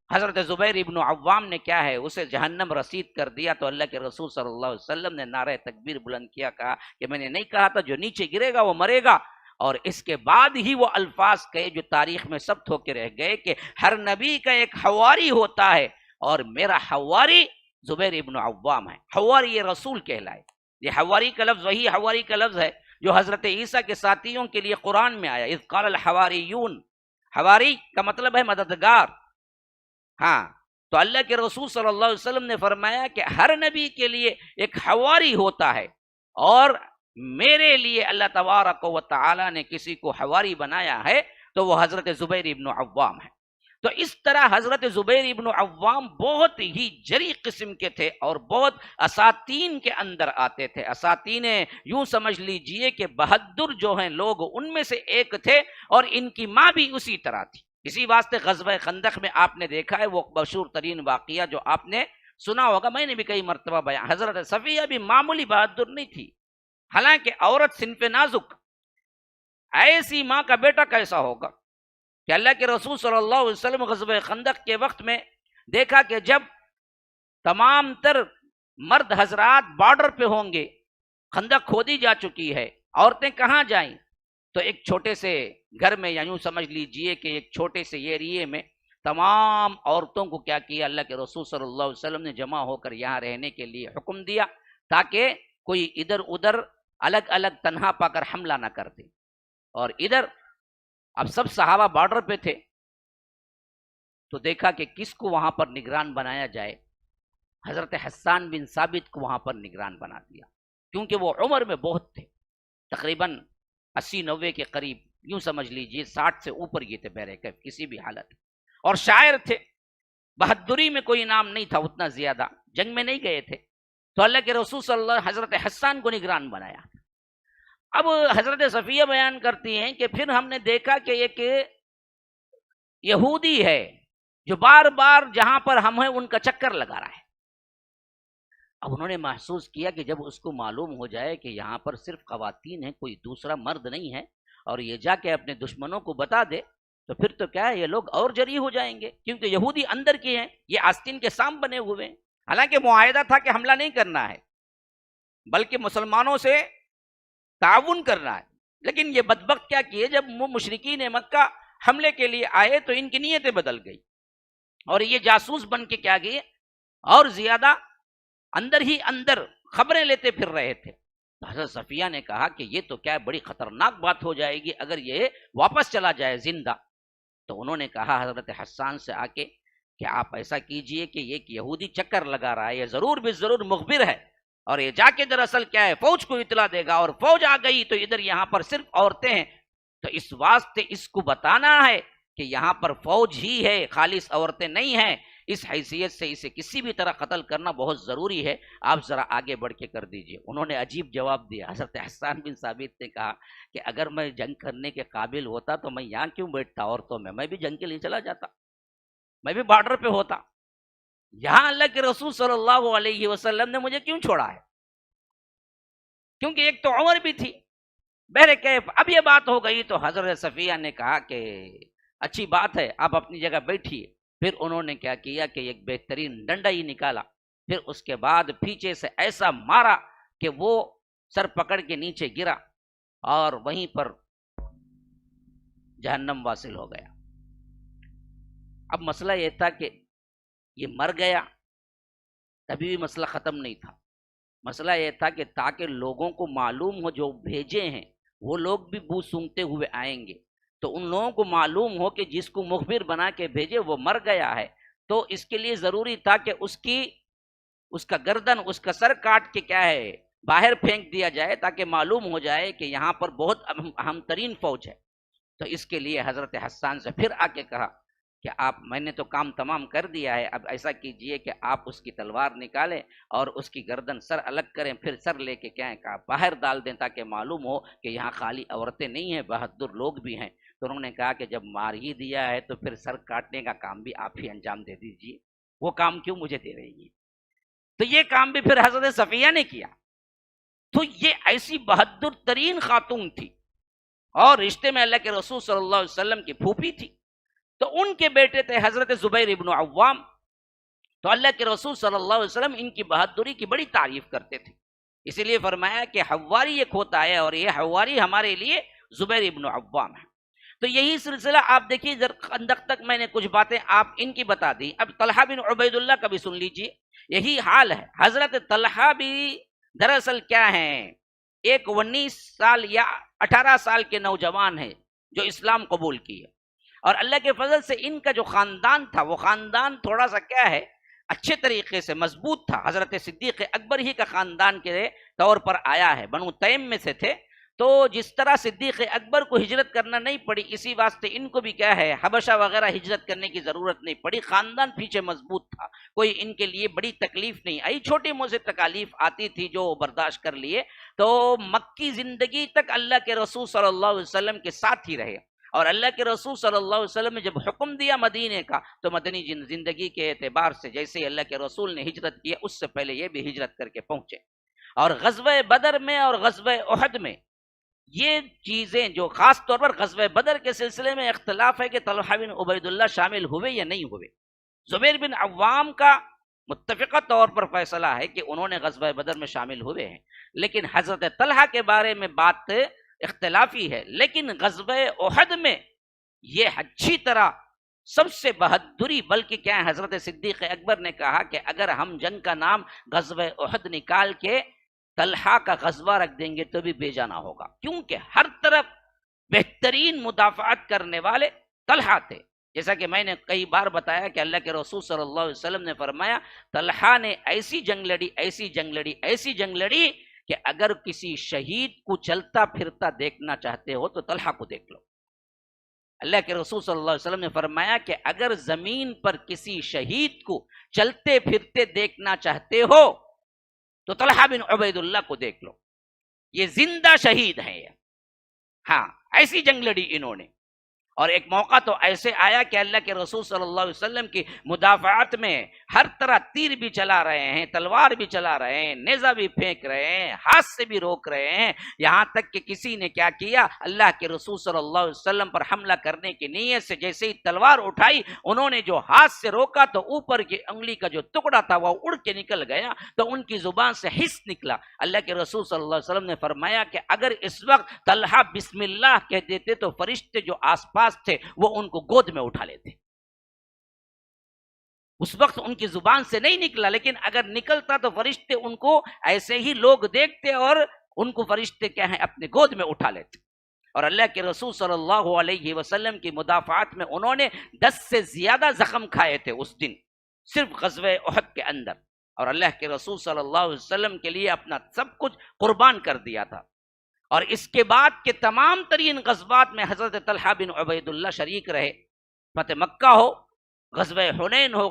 حضرت زبیر ابن عوام نے کیا ہے اسے جہنم رسید کر دیا. تو اللہ کے رسول صلی اللہ علیہ وسلم نے نعرہ تکبیر بلند کیا، کہا کہ میں نے نہیں کہا تھا جو نیچے گرے گا وہ مرے گا. اور اس کے بعد ہی وہ الفاظ کہے جو تاریخ میں ثبت ہو کے رہ گئے کہ ہر نبی کا ایک حواری ہوتا ہے اور میرا حواری زبیر ابن عوام ہے. حواری یہ رسول کہلائے. یہ حواری کا لفظ وہی حواری کا لفظ ہے جو حضرت عیسیٰ کے ساتھیوں کے لیے قرآن میں آیا. اذ قال الحواریون، حواری کا مطلب ہے مددگار. ہاں، تو اللہ کے رسول صلی اللہ علیہ وسلم نے فرمایا کہ ہر نبی کے لیے ایک حواری ہوتا ہے اور میرے لیے اللہ تبارک و تعالی نے کسی کو حواری بنایا ہے تو وہ حضرت زبیر ابن عوام ہے. تو اس طرح حضرت زبیر ابن عوام بہت ہی جری قسم کے تھے اور بہت اساتین کے اندر آتے تھے. اساتین یوں سمجھ لیجئے کہ بہادر جو ہیں لوگ ان میں سے ایک تھے اور ان کی ماں بھی اسی طرح تھی. اسی واسطے غزوہ خندق میں آپ نے دیکھا ہے وہ مشہور ترین واقعہ جو آپ نے سنا ہوگا، میں نے بھی کئی مرتبہ بیان، حضرت صفیہ بھی معمولی بہادر نہیں تھی. حالانکہ عورت صنف نازک، ایسی ماں کا بیٹا کیسا ہوگا کہ اللہ کے رسول صلی اللہ علیہ وسلم غزوہ خندق کے وقت میں دیکھا کہ جب تمام تر مرد حضرات بارڈر پہ ہوں گے، خندق کھودی جا چکی ہے، عورتیں کہاں جائیں؟ تو ایک چھوٹے سے گھر میں، یا یوں سمجھ لیجئے کہ ایک چھوٹے سے ایریے میں تمام عورتوں کو کیا کیا اللہ کے رسول صلی اللہ علیہ وسلم نے جمع ہو کر یہاں رہنے کے لیے حکم دیا تاکہ کوئی ادھر ادھر الگ الگ تنہا پا کر حملہ نہ کر دے. اور ادھر اب سب صحابہ بارڈر پہ تھے تو دیکھا کہ کس کو وہاں پر نگران بنایا جائے. حضرت حسان بن ثابت کو وہاں پر نگران بنا دیا کیونکہ وہ عمر میں بہت تھے، تقریباً 80-90 کے قریب، یوں سمجھ لیجئے 60 سے اوپر یہ تھے بہرکیف کسی بھی حالت. اور شاعر تھے، بہادری میں کوئی نام نہیں تھا اتنا زیادہ، جنگ میں نہیں گئے تھے. تو اللہ کے رسول صلی اللہ علیہ وسلم حضرت حسان کو نگران بنایا. اب حضرت صفیہ بیان کرتی ہیں کہ پھر ہم نے دیکھا کہ ایک یہودی ہے جو بار بار جہاں پر ہم ہیں ان کا چکر لگا رہا ہے. اب انہوں نے محسوس کیا کہ جب اس کو معلوم ہو جائے کہ یہاں پر صرف خواتین ہیں، کوئی دوسرا مرد نہیں ہے، اور یہ جا کے اپنے دشمنوں کو بتا دے تو پھر تو کیا ہے یہ لوگ اور جری ہو جائیں گے، کیونکہ یہودی اندر کے ہیں، یہ آستین کے سام بنے ہوئے ہیں. حالانکہ معاہدہ تھا کہ حملہ نہیں کرنا ہے بلکہ مسلمانوں سے تعاون کرنا ہے. لیکن یہ بدبخت کیا کیے، جب مشرکین مکہ حملے کے لیے آئے تو ان کی نیتیں بدل گئی اور یہ جاسوس بن کے کیا گئے اور زیادہ اندر ہی اندر خبریں لیتے پھر رہے تھے. حضرت صفیہ نے کہا کہ یہ تو کیا بڑی خطرناک بات ہو جائے گی اگر یہ واپس چلا جائے زندہ. تو انہوں نے کہا حضرت حسان سے آ کے کہ آپ ایسا کیجئے کہ ایک یہودی چکر لگا رہا ہے، یہ ضرور بھی ضرور مخبر ہے اور یہ جا کے دراصل کیا ہے فوج کو اطلاع دے گا، اور فوج آ گئی تو ادھر یہاں پر صرف عورتیں ہیں. تو اس واسطے اس کو بتانا ہے کہ یہاں پر فوج ہی ہے، خالص عورتیں نہیں ہیں. اس حیثیت سے اسے کسی بھی طرح قتل کرنا بہت ضروری ہے، آپ ذرا آگے بڑھ کے کر دیجئے. انہوں نے عجیب جواب دیا. حضرت حسان بن ثابت نے کہا کہ اگر میں جنگ کرنے کے قابل ہوتا تو میں یہاں کیوں بیٹھتا عورتوں میں بھی جنگ کے لیے چلا جاتا، میں بھی بارڈر پہ ہوتا. یہاں اللہ کے رسول صلی اللہ علیہ وسلم نے مجھے کیوں چھوڑا ہے؟ کیونکہ ایک تو عمر بھی تھی. بہرکیف اب یہ بات ہو گئی تو حضرت صفیہ نے کہا کہ اچھی بات ہے، آپ اپنی جگہ بیٹھیے. پھر انہوں نے کیا کیا کہ ایک بہترین ڈنڈا ہی نکالا، پھر اس کے بعد پیچھے سے ایسا مارا کہ وہ سر پکڑ کے نیچے گرا اور وہیں پر جہنم واصل ہو گیا۔ اب مسئلہ یہ تھا کہ یہ مر گیا، تبھی بھی مسئلہ ختم نہیں تھا۔ مسئلہ یہ تھا کہ تاکہ لوگوں کو معلوم ہو جو بھیجے ہیں وہ لوگ بھی بو سونگتے ہوئے آئیں گے، تو ان لوگوں کو معلوم ہو کہ جس کو مخبر بنا کے بھیجے وہ مر گیا ہے، تو اس کے لیے ضروری تھا کہ اس کا گردن، اس کا سر کاٹ کے کیا ہے باہر پھینک دیا جائے، تاکہ معلوم ہو جائے کہ یہاں پر بہت اہم ترین فوج ہے۔ تو اس کے لیے حضرت حسان سے پھر آ کے کہا کہ میں نے تو کام تمام کر دیا ہے، اب ایسا کیجئے کہ آپ اس کی تلوار نکالیں اور اس کی گردن سر الگ کریں، پھر سر لے کے کیا ہے کہا باہر ڈال دیں، تاکہ معلوم ہو کہ یہاں خالی عورتیں نہیں ہیں، بہادر لوگ بھی ہیں۔ تو انہوں نے کہا کہ جب مار ہی دیا ہے تو پھر سر کاٹنے کا کام بھی آپ ہی انجام دے دیجئے، وہ کام کیوں مجھے دے رہی ہے؟ تو یہ کام بھی پھر حضرت صفیہ نے کیا۔ تو یہ ایسی بہادر ترین خاتون تھی اور رشتے میں اللہ کے رسول صلی اللہ علیہ وسلم کی پھوپھی تھی، تو ان کے بیٹے تھے حضرت زبیر ابن عوام۔ تو اللہ کے رسول صلی اللہ علیہ وسلم ان کی بہادری کی بڑی تعریف کرتے تھے، اسی لیے فرمایا کہ حواری ایک ہوتا ہے اور یہ حواری ہمارے لیے زبیر ابن عوام ہے۔ تو یہی سلسلہ آپ دیکھیے، خندق تک میں نے کچھ باتیں آپ ان کی بتا دی، اب طلحہ بن عبید اللہ کا بھی سن لیجئے، یہی حال ہے۔ حضرت طلحہ بھی دراصل کیا ہیں، ایک 19 سال یا 18 سال کے نوجوان ہیں جو اسلام قبول کیے، اور اللہ کے فضل سے ان کا جو خاندان تھا وہ خاندان تھوڑا سا کیا ہے اچھے طریقے سے مضبوط تھا۔ حضرت صدیق اکبر ہی کا خاندان کے طور پر آیا ہے، بنو تیم میں سے تھے، تو جس طرح صدیق اکبر کو ہجرت کرنا نہیں پڑی، اسی واسطے ان کو بھی کیا ہے حبشہ وغیرہ ہجرت کرنے کی ضرورت نہیں پڑی، خاندان پیچھے مضبوط تھا، کوئی ان کے لیے بڑی تکلیف نہیں آئی، چھوٹی موٹی تکالیف آتی تھی جو برداشت کر لیے۔ تو مکی زندگی تک اللہ کے رسول صلی اللہ علیہ وسلم کے ساتھ ہی رہے، اور اللہ کے رسول صلی اللہ علیہ وسلم نے جب حکم دیا مدینے کا، تو مدنی زندگی کے اعتبار سے جیسے ہی اللہ کے رسول نے ہجرت کیا، اس سے پہلے یہ بھی ہجرت کر کے پہنچے۔ اور غزوہ بدر میں اور غزوہ احد میں یہ چیزیں جو خاص طور پر غزوہ بدر کے سلسلے میں اختلاف ہے کہ طلحہ بن عبید اللہ شامل ہوئے یا نہیں ہوئے۔ زبیر بن عوام کا متفقہ طور پر فیصلہ ہے کہ انہوں نے غزوہ بدر میں شامل ہوئے ہیں، لیکن حضرت طلحہ کے بارے میں بات اختلافی ہے۔ لیکن غزوہ احد میں یہ اچھی طرح سب سے بہادری، بلکہ کیا ہے حضرت صدیق اکبر نے کہا کہ اگر ہم جنگ کا نام غزوہ احد نکال کے طلحہ کا غزوہ رکھ دیں گے تو بھی بے جانا ہوگا، کیونکہ ہر طرف بہترین مدافعت کرنے والے طلحہ تھے۔ جیسا کہ میں نے کئی بار بتایا کہ اللہ کے رسول صلی اللہ علیہ وسلم نے فرمایا طلحہ نے ایسی جنگ لڑی، ایسی جنگ لڑی، ایسی جنگ لڑی کہ اگر کسی شہید کو چلتا پھرتا دیکھنا چاہتے ہو تو طلحہ کو دیکھ لو۔ اللہ کے رسول صلی اللہ علیہ وسلم نے فرمایا کہ اگر زمین پر کسی شہید کو چلتے پھرتے دیکھنا چاہتے ہو تو طلحہ بن عبید اللہ کو دیکھ لو، یہ زندہ شہید ہیں۔ ہاں، ایسی جنگ لڑی انہوں نے، اور ایک موقع تو ایسے آیا کہ اللہ کے رسول صلی اللہ علیہ وسلم کی مدافعات میں ہر طرح تیر بھی چلا رہے ہیں، تلوار بھی چلا رہے ہیں، نیزہ بھی پھینک رہے ہیں، ہاتھ سے بھی روک رہے ہیں، یہاں تک کہ کسی نے کیا کیا، اللہ کے رسول صلی اللہ علیہ وسلم پر حملہ کرنے کی نیت سے جیسے ہی تلوار اٹھائی، انہوں نے جو ہاتھ سے روکا تو اوپر کی انگلی کا جو ٹکڑا تھا وہ اڑ کے نکل گیا، تو ان کی زبان سے حس نکلا۔ اللہ کے رسول صلی اللہ علیہ وسلم نے فرمایا کہ اگر اس وقت طلحہ بسم اللہ کہہ دیتے تو فرشتے جو آس پاس تھے وہ ان کو گود میں اٹھا لیتے۔ اس وقت ان کی زبان سے نہیں نکلا، لیکن اگر نکلتا تو فرشتے ان کو ایسے ہی لوگ دیکھتے اور ان کو فرشتے کیا ہیں اپنے گود میں اٹھا لیتے۔ اور اللہ کے رسول صلی اللہ علیہ وسلم کی مدافعات میں انہوں نے 10 سے زیادہ زخم کھائے تھے اس دن، صرف غزوہ احد کے اندر، اور اللہ کے رسول صلی اللہ علیہ وسلم کے لیے اپنا سب کچھ قربان کر دیا تھا۔ اور اس کے بعد کے تمام ترین غزوات میں حضرت طلحہ بن عبید اللہ شریک رہے، فتح مکہ ہو، غزوہ حنین ہو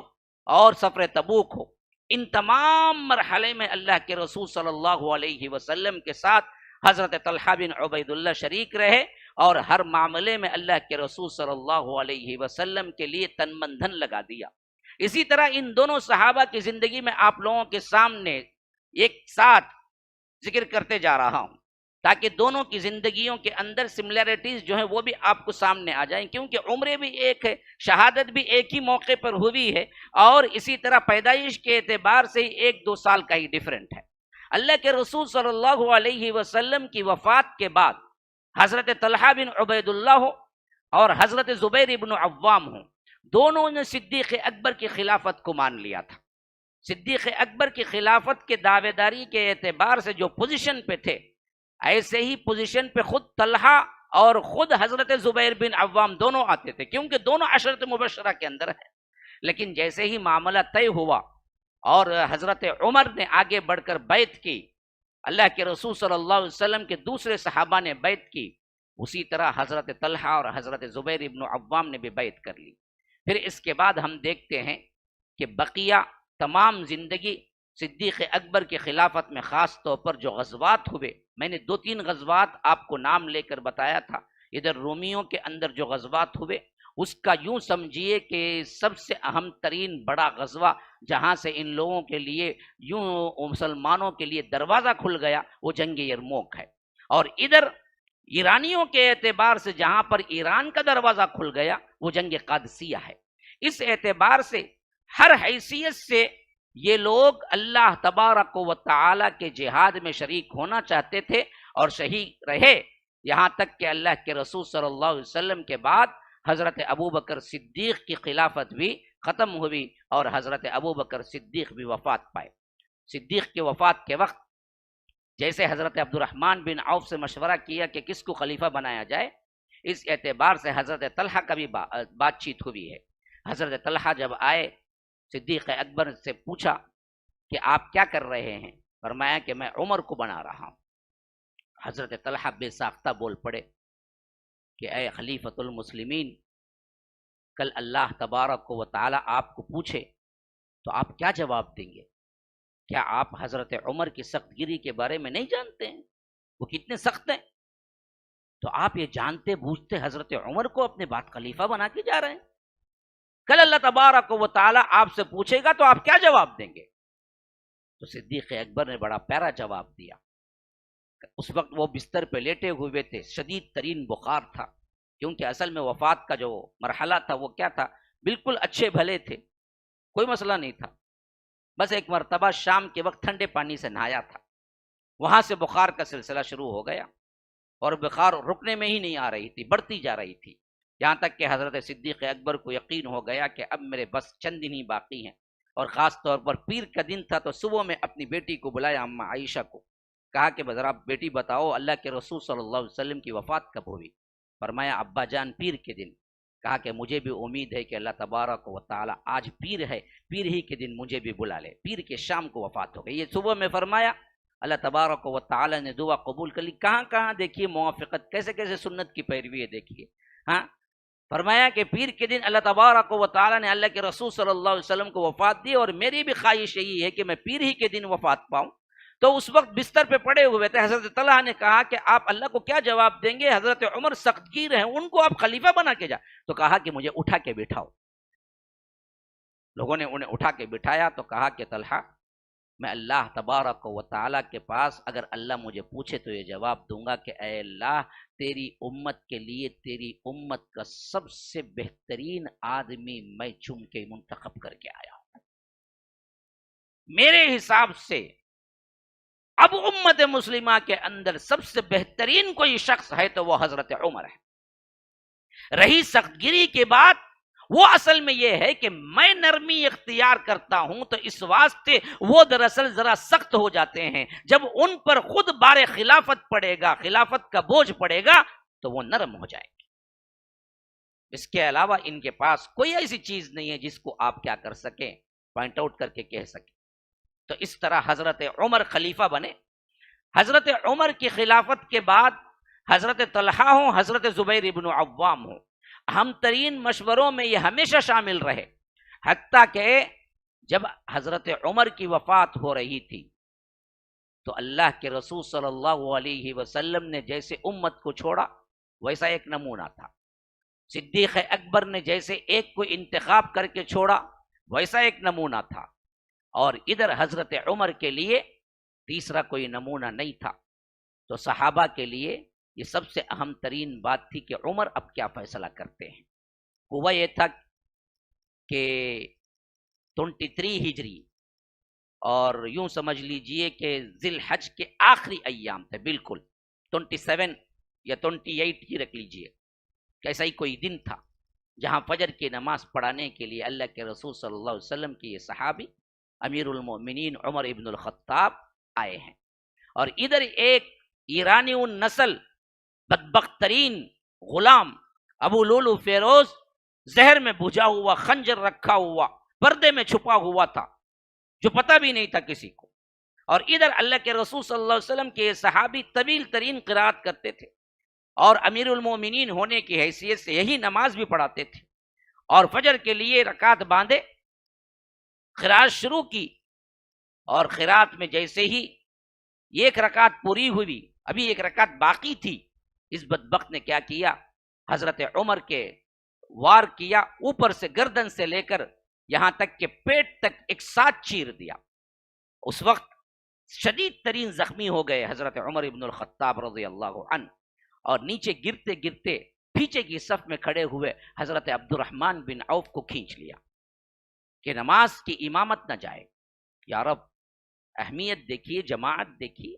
اور سفر تبوک ہو، ان تمام مرحلے میں اللہ کے رسول صلی اللہ علیہ وسلم کے ساتھ حضرت طلحہ بن عبید اللہ شریک رہے، اور ہر معاملے میں اللہ کے رسول صلی اللہ علیہ وسلم کے لیے تن من دھن لگا دیا۔ اسی طرح ان دونوں صحابہ کی زندگی میں آپ لوگوں کے سامنے ایک ساتھ ذکر کرتے جا رہا ہوں۔ تاکہ دونوں کی زندگیوں کے اندر سملیرٹیز جو ہیں وہ بھی آپ کو سامنے آ جائیں، کیونکہ عمریں بھی ایک ہے، شہادت بھی ایک ہی موقع پر ہوئی ہے، اور اسی طرح پیدائش کے اعتبار سے ہی 1-2 سال کا ہی ڈیفرنٹ ہے۔ اللہ کے رسول صلی اللہ علیہ وسلم کی وفات کے بعد حضرت طلحہ بن عبید اللہ ہو اور حضرت زبیر بن عوام ہوں، دونوں نے صدیق اکبر کی خلافت کو مان لیا تھا۔ صدیق اکبر کی خلافت کے دعوے داری کے اعتبار سے جو پوزیشن پہ تھے، ایسے ہی پوزیشن پہ خود طلحہ اور خود حضرت زبیر بن عوام دونوں آتے تھے، کیونکہ دونوں عشرت مبشرہ کے اندر ہیں۔ لیکن جیسے ہی معاملہ طے ہوا اور حضرت عمر نے آگے بڑھ کر بیعت کی، اللہ کے رسول صلی اللہ علیہ وسلم کے دوسرے صحابہ نے بیعت کی، اسی طرح حضرت طلحہ اور حضرت زبیر بن عوام نے بھی بیعت کر لی۔ پھر اس کے بعد ہم دیکھتے ہیں کہ بقیہ تمام زندگی صدیق اکبر کی خلافت میں خاص طور پر جو غزوات ہوئے، میں نے 2-3 غزوات آپ کو نام لے کر بتایا تھا۔ ادھر رومیوں کے اندر جو غزوات ہوئے، اس کا یوں سمجھیے کہ سب سے اہم ترین بڑا غزوہ جہاں سے ان لوگوں کے لیے یوں مسلمانوں کے لیے دروازہ کھل گیا، وہ جنگ یرموک ہے۔ اور ادھر ایرانیوں کے اعتبار سے جہاں پر ایران کا دروازہ کھل گیا، وہ جنگ قادسیہ ہے۔ اس اعتبار سے ہر حیثیت سے یہ لوگ اللہ تبارک و تعالی کے جہاد میں شریک ہونا چاہتے تھے اور صحیح رہے، یہاں تک کہ اللہ کے رسول صلی اللہ علیہ وسلم کے بعد حضرت ابوبکر صدیق کی خلافت بھی ختم ہوئی اور حضرت ابوبکر صدیق بھی وفات پائے۔ صدیق کی وفات کے وقت جیسے حضرت عبد الرحمن بن عوف سے مشورہ کیا کہ کس کو خلیفہ بنایا جائے، اس اعتبار سے حضرت طلحہ کا بھی بات چیت ہوئی ہے۔ حضرت طلحہ جب آئے، صدیق اکبر سے پوچھا کہ آپ کیا کر رہے ہیں؟ فرمایا کہ میں عمر کو بنا رہا ہوں۔ حضرت طلحہ بے ساختہ بول پڑے کہ اے خلیفۃ المسلمین، کل اللہ تبارک و تعالی آپ کو پوچھے تو آپ کیا جواب دیں گے؟ کیا آپ حضرت عمر کی سخت گیری کے بارے میں نہیں جانتے ہیں؟ وہ کتنے سخت ہیں؟ تو آپ یہ جانتے بوجھتے حضرت عمر کو اپنے بعد خلیفہ بنا کے جا رہے ہیں؟ کل اللہ تبارک و تعالی آپ سے پوچھے گا تو آپ کیا جواب دیں گے؟ تو صدیق اکبر نے بڑا پیارا جواب دیا۔ اس وقت وہ بستر پہ لیٹے ہوئے تھے، شدید ترین بخار تھا، کیونکہ اصل میں وفات کا جو مرحلہ تھا وہ کیا تھا، بالکل اچھے بھلے تھے، کوئی مسئلہ نہیں تھا، بس ایک مرتبہ شام کے وقت ٹھنڈے پانی سے نہایا تھا، وہاں سے بخار کا سلسلہ شروع ہو گیا اور بخار رکنے میں ہی نہیں آ رہی تھی، بڑھتی جا رہی تھی، یہاں تک کہ حضرت صدیق اکبر کو یقین ہو گیا کہ اب میرے بس چند دن ہی باقی ہیں۔ اور خاص طور پر پیر کا دن تھا تو صبح میں اپنی بیٹی کو بلایا، اماں عائشہ کو، کہا کہ ذرا بیٹی بتاؤ اللہ کے رسول صلی اللہ علیہ وسلم کی وفات کب ہوئی؟ فرمایا ابا جان پیر کے دن۔ کہا کہ مجھے بھی امید ہے کہ اللہ تبارک و تعالی آج پیر ہے، پیر ہی کے دن مجھے بھی بلا لے۔ پیر کے شام کو وفات ہو گئی۔ یہ صبح میں فرمایا، اللہ تبارک و تعالی نے دعا قبول کر لی۔ کہاں کہاں دیکھیے موافقت، کیسے کیسے سنت کی پیروی ہے دیکھیے۔ ہاں، فرمایا کہ پیر کے دن اللہ تبارک و تعالی نے اللہ کے رسول صلی اللہ علیہ وسلم کو وفات دی، اور میری بھی خواہش یہی ہے کہ میں پیر ہی کے دن وفات پاؤں۔ تو اس وقت بستر پہ پڑے ہوئے تھے، حضرت طلحہ نے کہا کہ آپ اللہ کو کیا جواب دیں گے؟ حضرت عمر سخت گیر ہیں، ان کو آپ خلیفہ بنا کے جا۔ تو کہا کہ مجھے اٹھا کے بٹھاؤ۔ لوگوں نے انہیں اٹھا کے بٹھایا تو کہا کہ طلحہ، میں اللہ تبارک و تعالیٰ کے پاس اگر اللہ مجھے پوچھے تو یہ جواب دوں گا کہ اے اللہ، تیری امت کے لیے تیری امت کا سب سے بہترین آدمی میں چن کے منتخب کر کے آیا ہوں۔ میرے حساب سے اب امت مسلمہ کے اندر سب سے بہترین کوئی شخص ہے تو وہ حضرت عمر ہے۔ رہی سخت گیری کے بعد، وہ اصل میں یہ ہے کہ میں نرمی اختیار کرتا ہوں تو اس واسطے وہ دراصل ذرا سخت ہو جاتے ہیں، جب ان پر خود بار خلافت پڑے گا، خلافت کا بوجھ پڑے گا تو وہ نرم ہو جائے گی۔ اس کے علاوہ ان کے پاس کوئی ایسی چیز نہیں ہے جس کو آپ کیا کر سکیں، پوائنٹ آؤٹ کر کے کہہ سکیں۔ تو اس طرح حضرت عمر خلیفہ بنے۔ حضرت عمر کی خلافت کے بعد حضرت طلحہ ہوں، حضرت زبیر ابن عوام ہوں، اہم ترین مشوروں میں یہ ہمیشہ شامل رہے، حتیٰ کہ جب حضرت عمر کی وفات ہو رہی تھی تو اللہ کے رسول صلی اللہ علیہ وسلم نے جیسے امت کو چھوڑا ویسا ایک نمونہ تھا، صدیق اکبر نے جیسے ایک کو انتخاب کر کے چھوڑا ویسا ایک نمونہ تھا، اور ادھر حضرت عمر کے لیے تیسرا کوئی نمونہ نہیں تھا۔ تو صحابہ کے لیے یہ سب سے اہم ترین بات تھی کہ عمر اب کیا فیصلہ کرتے ہیں۔ ہوا یہ تھا کہ 23 ہجری اور یوں سمجھ لیجئے کہ ذی الحج کے آخری ایام تھے، بالکل 27 یا 28 ہی رکھ لیجئے، ایسا ہی کوئی دن تھا جہاں فجر کی نماز پڑھانے کے لیے اللہ کے رسول صلی اللہ علیہ وسلم کی یہ صحابی امیر المؤمنین عمر ابن الخطاب آئے ہیں، اور ادھر ایک ایرانی النسل بدبخت ترین غلام ابو لولو فیروز زہر میں بجھا ہوا، خنجر رکھا ہوا، پردے میں چھپا ہوا تھا جو پتہ بھی نہیں تھا کسی کو، اور ادھر اللہ کے رسول صلی اللہ علیہ وسلم کے یہ صحابی طویل ترین قرات کرتے تھے اور امیر المومنین ہونے کی حیثیت سے یہی نماز بھی پڑھاتے تھے، اور فجر کے لیے رکعت باندھے قرات شروع کی، اور قرات میں جیسے ہی ایک رکعت پوری ہوئی، ابھی ایک رکعت باقی تھی، اس بدبخت نے کیا کیا، حضرت عمر کے وار کیا، اوپر سے گردن سے لے کر یہاں تک کہ پیٹ تک ایک ساتھ چیر دیا۔ اس وقت شدید ترین زخمی ہو گئے حضرت عمر ابن الخطاب رضی اللہ عنہ، اور نیچے گرتے گرتے پیچھے کی صف میں کھڑے ہوئے حضرت عبد الرحمن بن عوف کو کھینچ لیا کہ نماز کی امامت نہ جائے۔ یا رب، اہمیت دیکھیے، جماعت دیکھیے،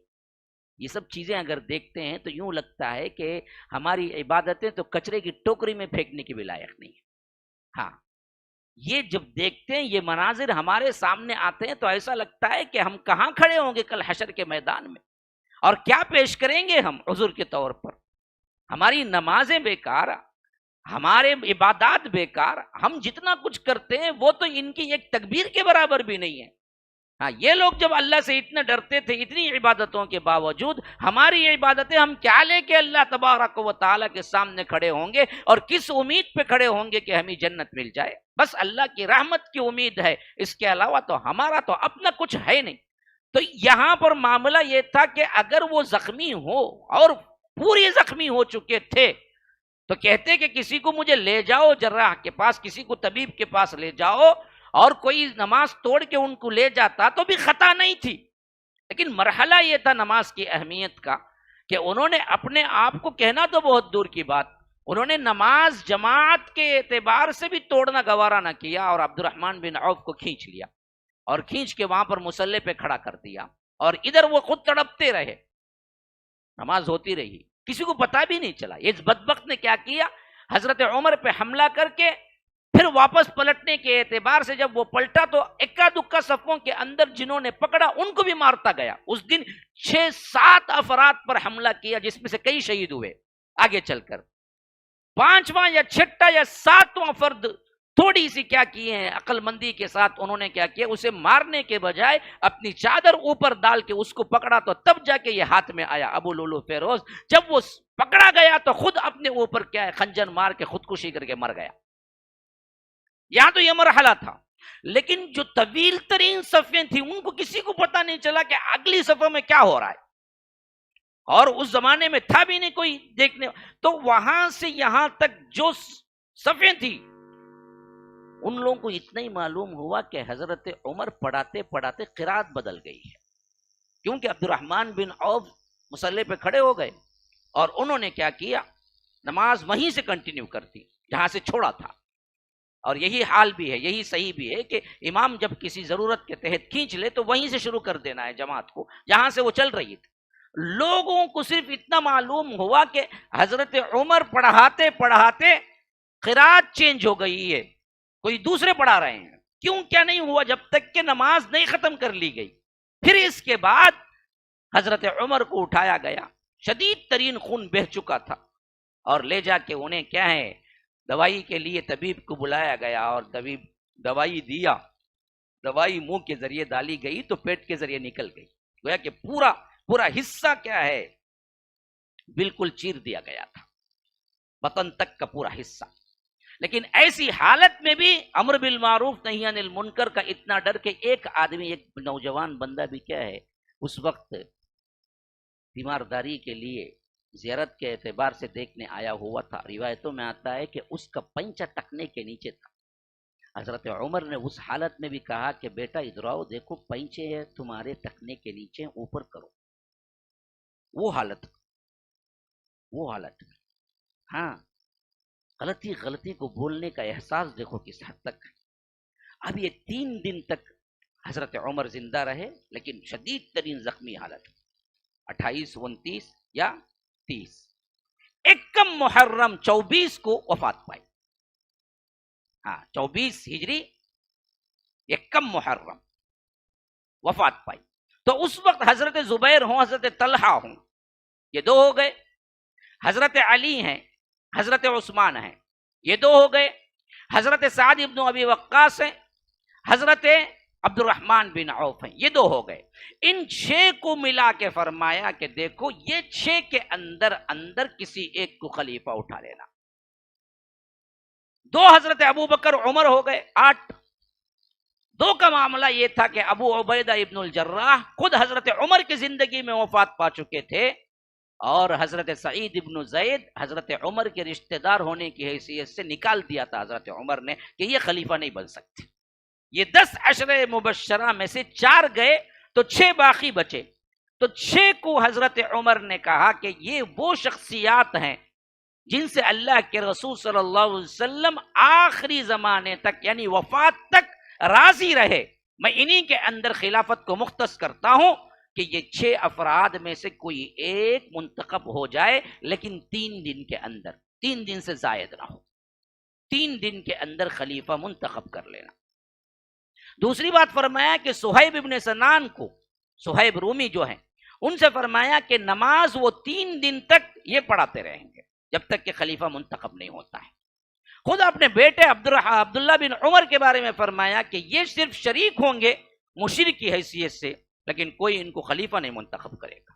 یہ سب چیزیں اگر دیکھتے ہیں تو یوں لگتا ہے کہ ہماری عبادتیں تو کچرے کی ٹوکری میں پھینکنے کی بھی لائق نہیں ہے۔ ہاں، یہ جب دیکھتے ہیں، یہ مناظر ہمارے سامنے آتے ہیں تو ایسا لگتا ہے کہ ہم کہاں کھڑے ہوں گے کل حشر کے میدان میں، اور کیا پیش کریں گے ہم عذر کے طور پر۔ ہماری نمازیں بیکار، ہمارے عبادات بیکار، ہم جتنا کچھ کرتے ہیں وہ تو ان کی ایک تکبیر کے برابر بھی نہیں ہے۔ ہاں، یہ لوگ جب اللہ سے اتنا ڈرتے تھے اتنی عبادتوں کے باوجود، ہماری عبادتیں ہم کیا لے کے اللہ تبارک و تعالیٰ کے سامنے کھڑے ہوں گے، اور کس امید پہ کھڑے ہوں گے کہ ہمیں جنت مل جائے؟ بس اللہ کی رحمت کی امید ہے، اس کے علاوہ تو ہمارا تو اپنا کچھ ہے نہیں۔ تو یہاں پر معاملہ یہ تھا کہ اگر وہ زخمی ہو اور پوری زخمی ہو چکے تھے تو کہتے کہ کسی کو مجھے لے جاؤ جراح کے پاس، کسی کو طبیب کے پاس لے جاؤ، اور کوئی نماز توڑ کے ان کو لے جاتا تو بھی خطا نہیں تھی۔ لیکن مرحلہ یہ تھا نماز کی اہمیت کا کہ انہوں نے اپنے آپ کو، کہنا تو بہت دور کی بات، انہوں نے نماز جماعت کے اعتبار سے بھی توڑنا گوارا نہ کیا، اور عبد الرحمن بن عوف کو کھینچ لیا اور کھینچ کے وہاں پر مصلی پہ کھڑا کر دیا، اور ادھر وہ خود تڑپتے رہے، نماز ہوتی رہی، کسی کو پتا بھی نہیں چلا۔ اس بدبخت نے کیا کیا، حضرت عمر پہ حملہ کر کے پھر واپس پلٹنے کے اعتبار سے جب وہ پلٹا تو اکا دکا صفوں کے اندر جنہوں نے پکڑا ان کو بھی مارتا گیا۔ اس دن 6-7 افراد پر حملہ کیا جس میں سے کئی شہید ہوئے۔ آگے چل کر 5واں یا 6واں یا 7واں فرد تھوڑی سی کیا کیے ہیں، عقل مندی کے ساتھ انہوں نے کیا کیا، اسے مارنے کے بجائے اپنی چادر اوپر ڈال کے اس کو پکڑا، تو تب جا کے یہ ہاتھ میں آیا ابو لولو فیروز۔ جب وہ پکڑا گیا تو خود اپنے اوپر کیا ہے، خنجر مار کے خودکشی کر کے مر گیا۔ یہاں تو یہ مرحلہ تھا، لیکن جو طویل ترین صفیں تھیں ان کو کسی کو پتا نہیں چلا کہ اگلی صفوں میں کیا ہو رہا ہے، اور اس زمانے میں تھا بھی نہیں کوئی دیکھنے۔ تو وہاں سے یہاں تک جو صفیں تھیں ان لوگوں کو اتنا ہی معلوم ہوا کہ حضرت عمر پڑھاتے پڑھاتے قرات بدل گئی ہے، کیونکہ عبد الرحمن بن عوف مصلی پہ کھڑے ہو گئے، اور انہوں نے کیا کیا، نماز وہیں سے کنٹینیو کرتی جہاں سے چھوڑا تھا۔ اور یہی حال بھی ہے، یہی صحیح بھی ہے کہ امام جب کسی ضرورت کے تحت کھینچ لے تو وہیں سے شروع کر دینا ہے جماعت کو جہاں سے وہ چل رہی تھی۔ لوگوں کو صرف اتنا معلوم ہوا کہ حضرت عمر پڑھاتے پڑھاتے قرات چینج ہو گئی ہے، کوئی دوسرے پڑھا رہے ہیں۔ کیوں کیا نہیں ہوا جب تک کہ نماز نہیں ختم کر لی گئی۔ پھر اس کے بعد حضرت عمر کو اٹھایا گیا، شدید ترین خون بہہ چکا تھا، اور لے جا کے انہیں کیا ہے، دوائی کے لیے طبیب کو بلایا گیا، اور طبیب دوائی دیا، دوائی منہ کے ذریعے ڈالی گئی تو پیٹ کے ذریعے نکل گئی، گویا کہ پورا حصہ کیا ہے بالکل چیر دیا گیا تھا، بطن تک کا پورا حصہ۔ لیکن ایسی حالت میں بھی امر بالمعروف نہی عن المنکر کا اتنا ڈر کہ ایک آدمی، ایک نوجوان بندہ بھی کیا ہے اس وقت بیمارداری کے لیے زیارت کے اعتبار سے دیکھنے آیا ہوا تھا۔ روایتوں میں آتا ہے کہ اس کا پنچہ ٹکنے کے نیچے تھا۔ حضرت عمر نے اس حالت میں بھی کہا کہ بیٹا ادھر آؤ، دیکھو پنچے ہے تمہارے ٹکنے کے نیچے، اوپر کرو۔ وہ حالت. ہاں، غلطی کو بولنے کا احساس دیکھو کس حد تک. اب یہ 3 دن تک حضرت عمر زندہ رہے لیکن شدید ترین زخمی حالت. 28 29 یا 30 یکم محرم 24 کو وفات پائی. ہاں 24 ہجری یکم محرم وفات پائی. تو اس وقت حضرت زبیر ہوں، حضرت طلحہ ہوں، یہ 2 ہو گئے. حضرت علی ہیں، حضرت عثمان ہیں، یہ 2 ہو گئے. حضرت سعد ابن ابی وقاص ہیں، حضرت عبد الرحمن بن عوف ہیں، یہ 2 ہو گئے. ان 6 کو ملا کے فرمایا کہ دیکھو یہ 6 کے اندر کسی ایک کو خلیفہ اٹھا لینا. 2 حضرت ابو بکر عمر ہو گئے 8. 2 کا معاملہ یہ تھا کہ ابو عبیدہ ابن الجراح خود حضرت عمر کی زندگی میں وفات پا چکے تھے، اور حضرت سعید ابن زید حضرت عمر کے رشتہ دار ہونے کی حیثیت سے نکال دیا تھا حضرت عمر نے کہ یہ خلیفہ نہیں بن سکتے. یہ 10 عشرہ مبشرہ میں سے 4 گئے تو 6 باقی بچے. تو 6 کو حضرت عمر نے کہا کہ یہ وہ شخصیات ہیں جن سے اللہ کے رسول صلی اللہ علیہ وسلم آخری زمانے تک یعنی وفات تک راضی رہے. میں انہی کے اندر خلافت کو مختص کرتا ہوں کہ یہ 6 افراد میں سے کوئی ایک منتخب ہو جائے، لیکن 3 دن کے اندر، 3 دن سے زائد نہ ہو. 3 دن کے اندر خلیفہ منتخب کر لینا. دوسری بات فرمایا کہ صہیب ابن سنان کو، صہیب رومی جو ہیں، ان سے فرمایا کہ نماز وہ 3 دن تک یہ پڑھاتے رہیں گے جب تک کہ خلیفہ منتخب نہیں ہوتا ہے. خود اپنے بیٹے عبداللہ بن عمر کے بارے میں فرمایا کہ یہ صرف شریک ہوں گے مشیر کی حیثیت سے، لیکن کوئی ان کو خلیفہ نہیں منتخب کرے گا.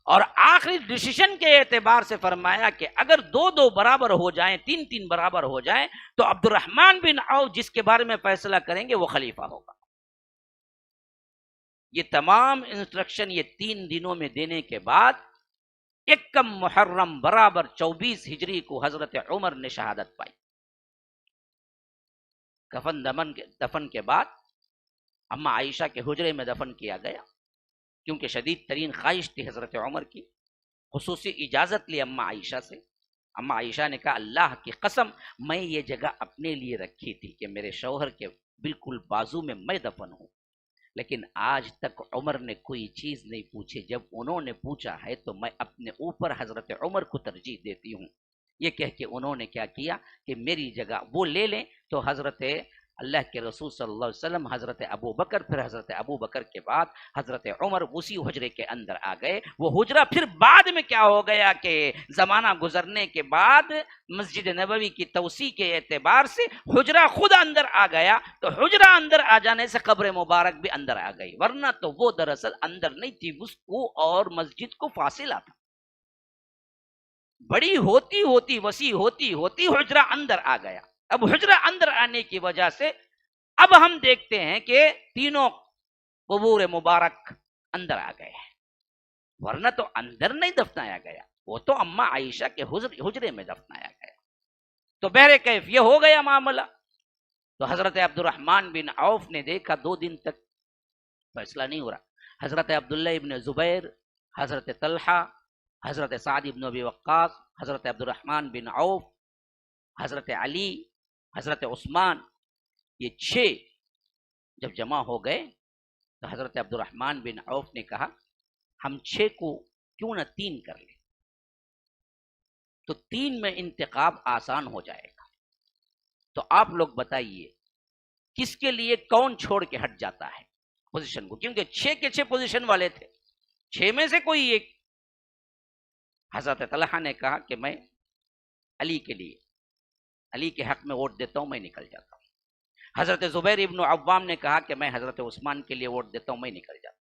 اور آخری ڈیسیشن کے اعتبار سے فرمایا کہ اگر 2 برابر ہو جائیں، 3 برابر ہو جائیں، تو عبد الرحمن بن عوف جس کے بارے میں فیصلہ کریں گے وہ خلیفہ ہوگا. یہ تمام انسٹرکشن یہ 3 دنوں میں دینے کے بعد یکم محرم برابر 24 ہجری کو حضرت عمر نے شہادت پائی. کفن دفن کے بعد اما عائشہ کے حجرے میں دفن کیا گیا، کیونکہ شدید ترین خواہش تھی حضرت عمر کی. خصوصی اجازت لی اما عائشہ سے. اما عائشہ نے کہا اللہ کی قسم میں یہ جگہ اپنے لیے رکھی تھی کہ میرے شوہر کے بالکل بازو میں میں دفن ہوں، لیکن آج تک عمر نے کوئی چیز نہیں پوچھی. جب انہوں نے پوچھا ہے تو میں اپنے اوپر حضرت عمر کو ترجیح دیتی ہوں. یہ کہہ کے انہوں نے کیا کیا کہ میری جگہ وہ لے لیں. تو حضرت اللہ کے رسول صلی اللہ علیہ وسلم، حضرت ابو بکر، پھر حضرت ابو بکر کے بعد حضرت عمر اسی حجرے کے اندر آ گئے. وہ حجرہ پھر بعد میں کیا ہو گیا کہ زمانہ گزرنے کے بعد مسجد نبوی کی توسیع کے اعتبار سے حجرہ خود اندر آ گیا. تو حجرہ اندر آ جانے سے قبر مبارک بھی اندر آ گئی، ورنہ تو وہ دراصل اندر نہیں تھی، اس کو اور مسجد کو فاصلہ تھا. بڑی ہوتی وسیع ہوتی حجرہ اندر آ گیا. اب حجرہ اندر آنے کی وجہ سے اب ہم دیکھتے ہیں کہ 3 قبور مبارک اندر آ گئے ہیں، ورنہ تو اندر نہیں دفنایا گیا، وہ تو اما عائشہ کے حجرے میں دفنایا گیا. تو بہر کیف یہ ہو گیا معاملہ. تو حضرت عبد الرحمن بن عوف نے دیکھا 2 دن تک فیصلہ نہیں ہو رہا. حضرت عبداللہ ابن زبیر، حضرت طلحہ، حضرت سعد ابن ابی وقاص، حضرت عبد الرحمن بن عوف، حضرت علی، حضرت عثمان، یہ 6 جب جمع ہو گئے تو حضرت عبد الرحمن بن عوف نے کہا ہم 6 کو کیوں نہ 3 کر لیں، تو 3 میں انتخاب آسان ہو جائے گا. تو آپ لوگ بتائیے کس کے لیے کون چھوڑ کے ہٹ جاتا ہے پوزیشن کو، کیونکہ 6 کے 6 پوزیشن والے تھے، 6 میں سے کوئی ایک. حضرت طلحہ نے کہا کہ میں علی کے لیے، علی کے حق میں ووٹ دیتا ہوں، میں نکل جاتا ہوں. حضرت زبیر ابن عوام نے کہا کہ میں حضرت عثمان کے لیے ووٹ دیتا ہوں، میں نکل جاتا ہوں.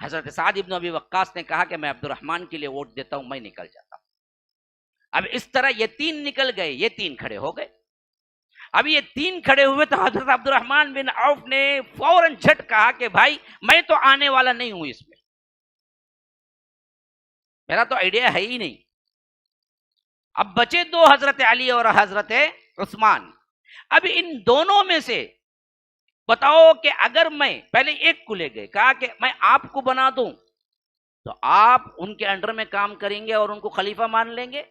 حضرت سعد ابن ابی وقاص نے کہا کہ میں عبد الرحمن کے لیے ووٹ دیتا ہوں، میں نکل جاتا ہوں. اب اس طرح یہ 3 نکل گئے، یہ 3 کھڑے ہو گئے. اب یہ 3 کھڑے ہوئے تو حضرت عبد الرحمن بن عوف نے فوراً جھٹ کہا کہ بھائی میں تو آنے والا نہیں ہوں، اس میں میرا تو آئیڈیا ہے ہی نہیں. اب بچے 2 حضرت علی اور حضرت عثمان. اب ان دونوں میں سے بتاؤ کہ اگر میں پہلے ایک کو لے گئے، کہا کہ میں آپ کو بنا دوں تو آپ ان کے انڈر میں کام کریں گے اور ان کو خلیفہ مان لیں گے؟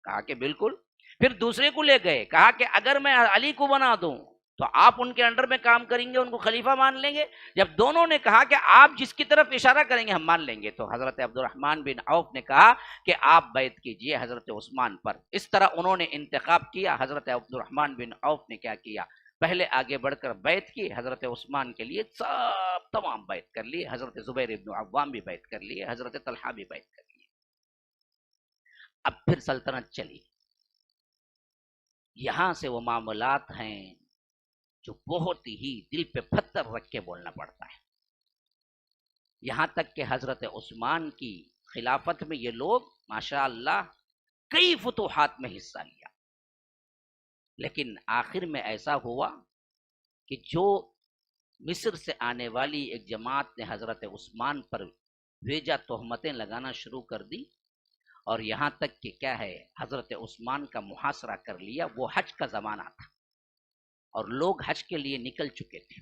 کہا کہ بالکل۔ پھر دوسرے کو لے گئے، کہا کہ اگر میں علی کو بنا دوں تو آپ ان کے انڈر میں کام کریں گے، ان کو خلیفہ مان لیں گے؟ جب دونوں نے کہا کہ آپ جس کی طرف اشارہ کریں گے ہم مان لیں گے، تو حضرت عبد الرحمن بن عوف نے کہا کہ آپ بیعت کیجئے حضرت عثمان پر۔ اس طرح انہوں نے انتخاب کیا۔ حضرت عبد الرحمن بن عوف نے کیا کیا؟ پہلے آگے بڑھ کر بیعت کی، حضرت عثمان کے لیے تمام بیعت کر لی، حضرت زبیر ابن عوام بھی بیعت کر لیے، حضرت طلحہ بھی بیعت کر لیے۔ اب پھر سلطنت چلی۔ یہاں سے وہ معاملات ہیں جو بہت ہی دل پہ پتھر رکھ کے بولنا پڑتا ہے۔ یہاں تک کہ حضرت عثمان کی خلافت میں یہ لوگ ماشاءاللہ کئی فتوحات میں حصہ لیا، لیکن آخر میں ایسا ہوا کہ جو مصر سے آنے والی ایک جماعت نے حضرت عثمان پر بھیجا تہمتیں لگانا شروع کر دی، اور یہاں تک کہ کیا ہے حضرت عثمان کا محاصرہ کر لیا۔ وہ حج کا زمانہ تھا اور لوگ حج کے لیے نکل چکے تھے،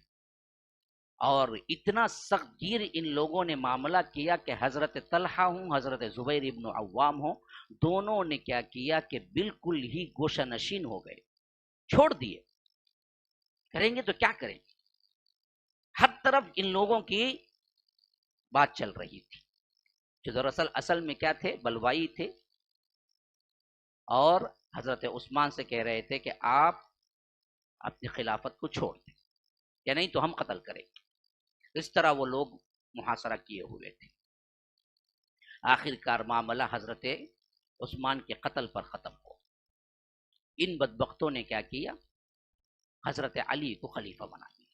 اور اتنا سخت گیر ان لوگوں نے معاملہ کیا کہ حضرت طلحہ ہوں حضرت زبیر ابن عوام ہوں، دونوں نے کیا کیا کہ بالکل ہی گوشہ نشین ہو گئے، چھوڑ دیے۔ کریں گے تو کیا کریں گے؟ ہر طرف ان لوگوں کی بات چل رہی تھی، جو دراصل اصل میں کیا تھے؟ بلوائی تھے، اور حضرت عثمان سے کہہ رہے تھے کہ آپ اپنی خلافت کو چھوڑ دیں یا نہیں تو ہم قتل کریں گے۔ اس طرح وہ لوگ محاصرہ کیے ہوئے تھے۔ آخر کار معاملہ حضرت عثمان کے قتل پر ختم ہو۔ ان بدبختوں نے کیا کیا؟ حضرت علی کو خلیفہ بنا دیا۔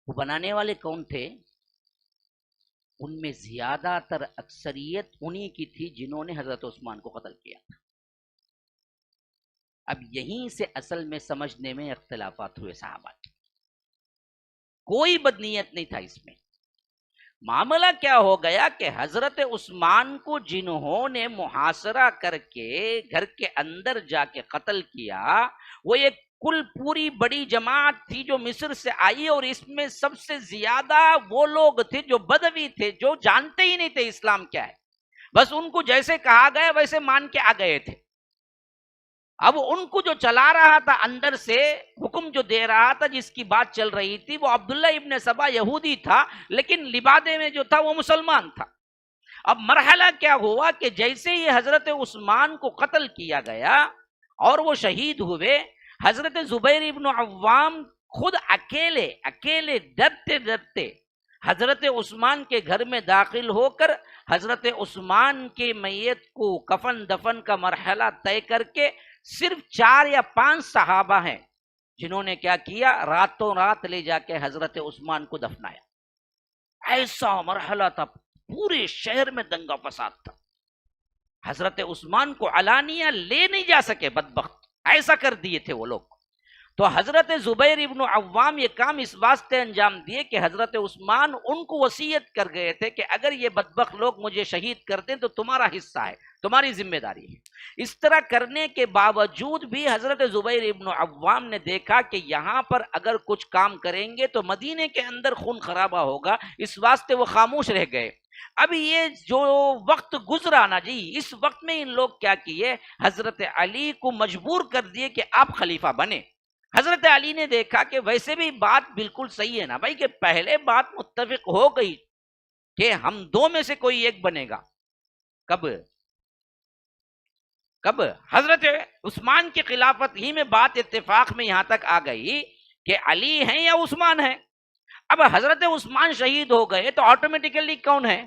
وہ بنانے والے کون تھے؟ ان میں زیادہ تر اکثریت انہی کی تھی جنہوں نے حضرت عثمان کو قتل کیا تھا۔ اب یہیں سے اصل میں سمجھنے میں اختلافات ہوئے صحابہ کے، کوئی بدنیت نہیں تھا اس میں۔ معاملہ کیا ہو گیا کہ حضرت عثمان کو جنہوں نے محاصرہ کر کے گھر کے اندر جا کے قتل کیا، وہ ایک کل پوری بڑی جماعت تھی جو مصر سے آئی، اور اس میں سب سے زیادہ وہ لوگ تھے جو بدوی تھے، جو جانتے ہی نہیں تھے اسلام کیا ہے، بس ان کو جیسے کہا گیا ویسے مان کے آ گئے تھے۔ اب ان کو جو چلا رہا تھا اندر سے، حکم جو دے رہا تھا، جس کی بات چل رہی تھی، وہ عبداللہ ابن سبا یہودی تھا، لیکن لبادے میں جو تھا وہ مسلمان تھا۔ اب مرحلہ کیا ہوا کہ جیسے ہی حضرت عثمان کو قتل کیا گیا اور وہ شہید ہوئے، حضرت زبیر ابن عوام خود اکیلے ڈرتے ڈرتے حضرت عثمان کے گھر میں داخل ہو کر حضرت عثمان کے میت کو کفن دفن کا مرحلہ طے کر کے، صرف 4 یا 5 صحابہ ہیں جنہوں نے کیا کیا؟ راتوں رات لے جا کے حضرت عثمان کو دفنایا۔ ایسا مرحلہ تھا، پورے شہر میں دنگا فساد تھا۔ حضرت عثمان کو علانیہ لے نہیں جا سکے، بدبخت ایسا کر دیے تھے وہ لوگ۔ تو حضرت زبیر ابن عوام یہ کام اس واسطے انجام دیے کہ حضرت عثمان ان کو وصیت کر گئے تھے کہ اگر یہ بدبخت لوگ مجھے شہید کر دیں تو تمہارا حصہ ہے، تمہاری ذمہ داری ہے۔ اس طرح کرنے کے باوجود بھی حضرت زبیر ابن عوام نے دیکھا کہ یہاں پر اگر کچھ کام کریں گے تو مدینے کے اندر خون خرابہ ہوگا، اس واسطے وہ خاموش رہ گئے۔ اب یہ جو وقت گزرا نا جی، اس وقت میں ان لوگ کیا کیے؟ حضرت علی کو مجبور کر دیے کہ آپ خلیفہ بنے۔ حضرت علی نے دیکھا کہ ویسے بھی بات بالکل صحیح ہے نا بھائی، کہ پہلے بات متفق ہو گئی کہ ہم 2 میں سے کوئی ایک بنے گا۔ کب حضرت عثمان کی خلافت ہی میں بات اتفاق میں یہاں تک آ گئی کہ علی ہیں یا عثمان ہیں۔ اب حضرت عثمان شہید ہو گئے تو آٹومیٹیکلی کون ہے؟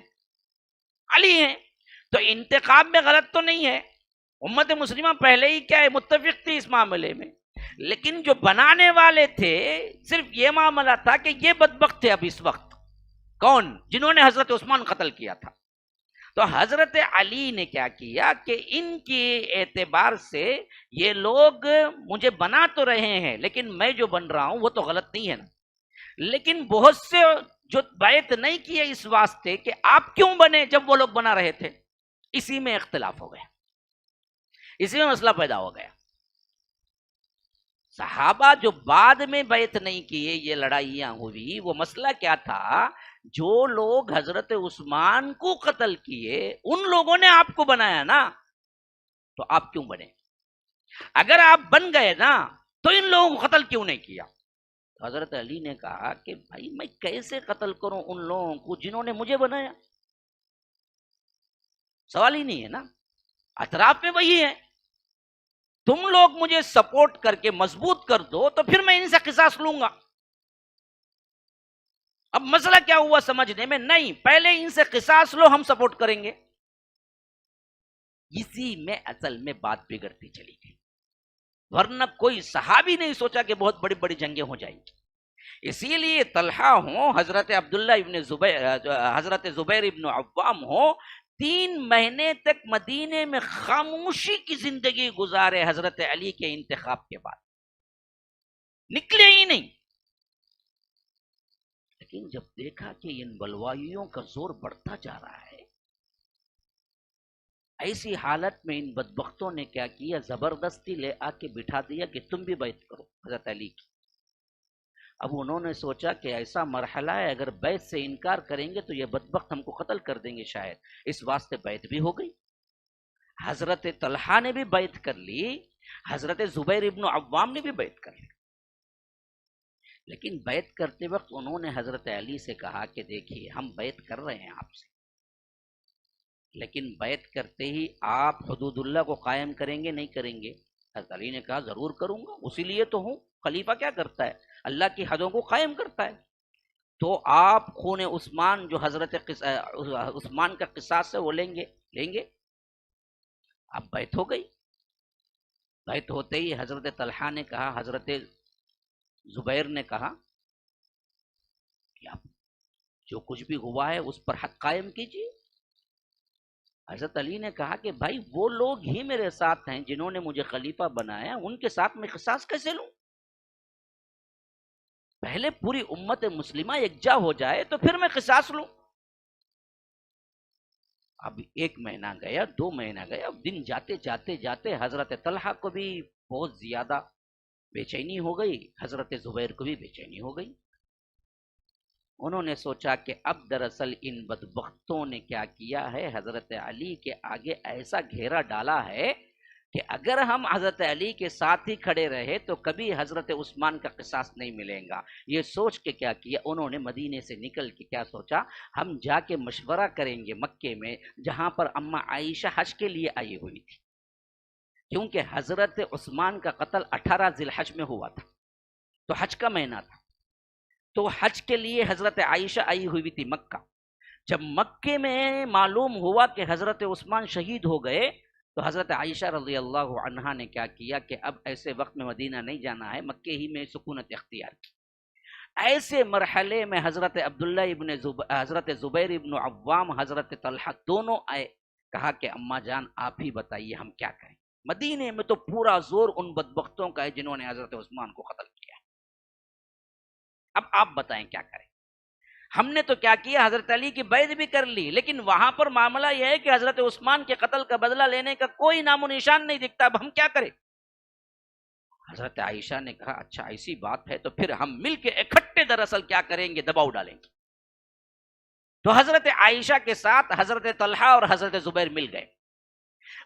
علی ہیں۔ تو انتخاب میں غلط تو نہیں ہے، امت مسلمہ پہلے ہی کیا ہے؟ متفق تھی اس معاملے میں۔ لیکن جو بنانے والے تھے صرف یہ معاملہ تھا کہ یہ بدبخت تھے اب اس وقت، کون؟ جنہوں نے حضرت عثمان قتل کیا تھا۔ تو حضرت علی نے کیا کیا کہ ان کے اعتبار سے یہ لوگ مجھے بنا تو رہے ہیں لیکن میں جو بن رہا ہوں وہ تو غلط نہیں ہے نا۔ لیکن بہت سے جو بیعت نہیں کیے اس واسطے کہ آپ کیوں بنے جب وہ لوگ بنا رہے تھے، اسی میں اختلاف ہو گیا، اسی میں مسئلہ پیدا ہو گیا۔ صحابہ جو بعد میں بیعت نہیں کیے، یہ لڑائیاں ہوئی، وہ مسئلہ کیا تھا؟ جو لوگ حضرت عثمان کو قتل کیے ان لوگوں نے آپ کو بنایا نا، تو آپ کیوں بنے؟ اگر آپ بن گئے نا تو ان لوگوں کو قتل کیوں نہیں کیا؟ تو حضرت علی نے کہا کہ بھائی میں کیسے قتل کروں ان لوگوں کو جنہوں نے مجھے بنایا؟ سوال ہی نہیں ہے نا، اطراف میں وہی ہے، تم لوگ مجھے سپورٹ کر کے مضبوط کر دو تو پھر میں ان سے قصاص لوں گا۔ اب مسئلہ کیا ہوا سمجھنے میں، نہیں پہلے ان سے قصاص لو ہم سپورٹ کریں گے، اسی میں اصل میں بات بگڑتی چلی گئی، ورنہ کوئی صحابی نہیں سوچا کہ بہت بڑی بڑی جنگیں ہو جائیں گی۔ اسی لیے طلحہ ہوں، حضرت عبداللہ ابن زبیر، حضرت زبیر ابن عوام ہوں، 3 مہینے تک مدینے میں خاموشی کی زندگی گزارے حضرت علی کے انتخاب کے بعد، نکلے ہی نہیں۔ لیکن جب دیکھا کہ ان بلوائیوں کا زور بڑھتا جا رہا ہے، ایسی حالت میں ان بدبختوں نے کیا کیا، زبردستی لے آ کے بٹھا دیا کہ تم بھی بیعت کرو حضرت علی کی۔ اب انہوں نے سوچا کہ ایسا مرحلہ ہے، اگر بیعت سے انکار کریں گے تو یہ بدبخت ہم کو قتل کر دیں گے شاید، اس واسطے بیعت بھی ہو گئی۔ حضرت طلحہ نے بھی بیعت کر لی، حضرت زبیر ابن عوام نے بھی بیعت کر لی۔ لیکن بیعت کرتے وقت انہوں نے حضرت علی سے کہا کہ دیکھیے ہم بیعت کر رہے ہیں آپ سے، لیکن بیعت کرتے ہی آپ حدود اللہ کو قائم کریں گے نہیں کریں گے؟ حضرت علی نے کہا ضرور کروں گا، اسی لیے تو ہوں، خلیفہ کیا کرتا ہے؟ اللہ کی حدوں کو قائم کرتا ہے۔ تو آپ خون عثمان جو حضرت عثمان کا قصاص ہے وہ لیں گے؟ اب بیعت ہو گئی۔ بیعت ہوتے ہی حضرت طلحہ نے کہا، حضرت زبیر نے کہا کہ اب جو کچھ بھی ہوا ہے اس پر حق قائم کیجیے۔ حضرت علی نے کہا کہ بھائی وہ لوگ ہی میرے ساتھ ہیں جنہوں نے مجھے خلیفہ بنایا، ان کے ساتھ میں قصاص کیسے لوں؟ پہلے پوری امت مسلمہ یکجا ہو جائے تو پھر میں قصاص لوں۔ اب 1 مہینہ گیا، 2 مہینہ گیا، دن جاتے حضرت طلحہ کو بھی بہت زیادہ بے چینی ہو گئی، حضرت زبیر کو بھی بے چینی ہو گئی۔ انہوں نے سوچا کہ اب دراصل ان بدبختوں نے کیا کیا ہے، حضرت علی کے آگے ایسا گھیرا ڈالا ہے کہ اگر ہم حضرت علی کے ساتھ ہی کھڑے رہے تو کبھی حضرت عثمان کا قصاص نہیں ملے گا۔ یہ سوچ کے کیا کیا، انہوں نے مدینے سے نکل کے کیا سوچا، ہم جا کے مشورہ کریں گے مکے میں، جہاں پر اماں عائشہ حج کے لیے آئی ہوئی تھی، کیونکہ حضرت عثمان کا قتل 18 ذی الحج میں ہوا تھا، تو حج کا مہینہ تھا، تو حج کے لیے حضرت عائشہ آئی ہوئی تھی مکہ۔ جب مکے میں معلوم ہوا کہ حضرت عثمان شہید ہو گئے تو حضرت عائشہ رضی اللہ عنہا نے کیا کیا کہ اب ایسے وقت میں مدینہ نہیں جانا ہے، مکے ہی میں سکونت اختیار کی۔ ایسے مرحلے میں حضرت حضرت زبیر ابن عوام، حضرت طلحہ دونوں آئے، کہا کہ اماں جان آپ ہی بتائیے ہم کیا کریں، مدینے میں تو پورا زور ان بدبختوں کا ہے جنہوں نے حضرت عثمان کو قتل کیا ہے، اب آپ بتائیں کیا کریں۔ ہم نے تو کیا کیا، حضرت علی کی بیعت بھی کر لی، لیکن وہاں پر معاملہ یہ ہے کہ حضرت عثمان کے قتل کا بدلہ لینے کا کوئی نام و نشان نہیں دکھتا، اب ہم کیا کریں؟ حضرت عائشہ نے کہا اچھا ایسی بات ہے تو پھر ہم مل کے اکٹھے دراصل کیا کریں گے، دباؤ ڈالیں گے۔ تو حضرت عائشہ کے ساتھ حضرت طلحہ اور حضرت زبیر مل گئے۔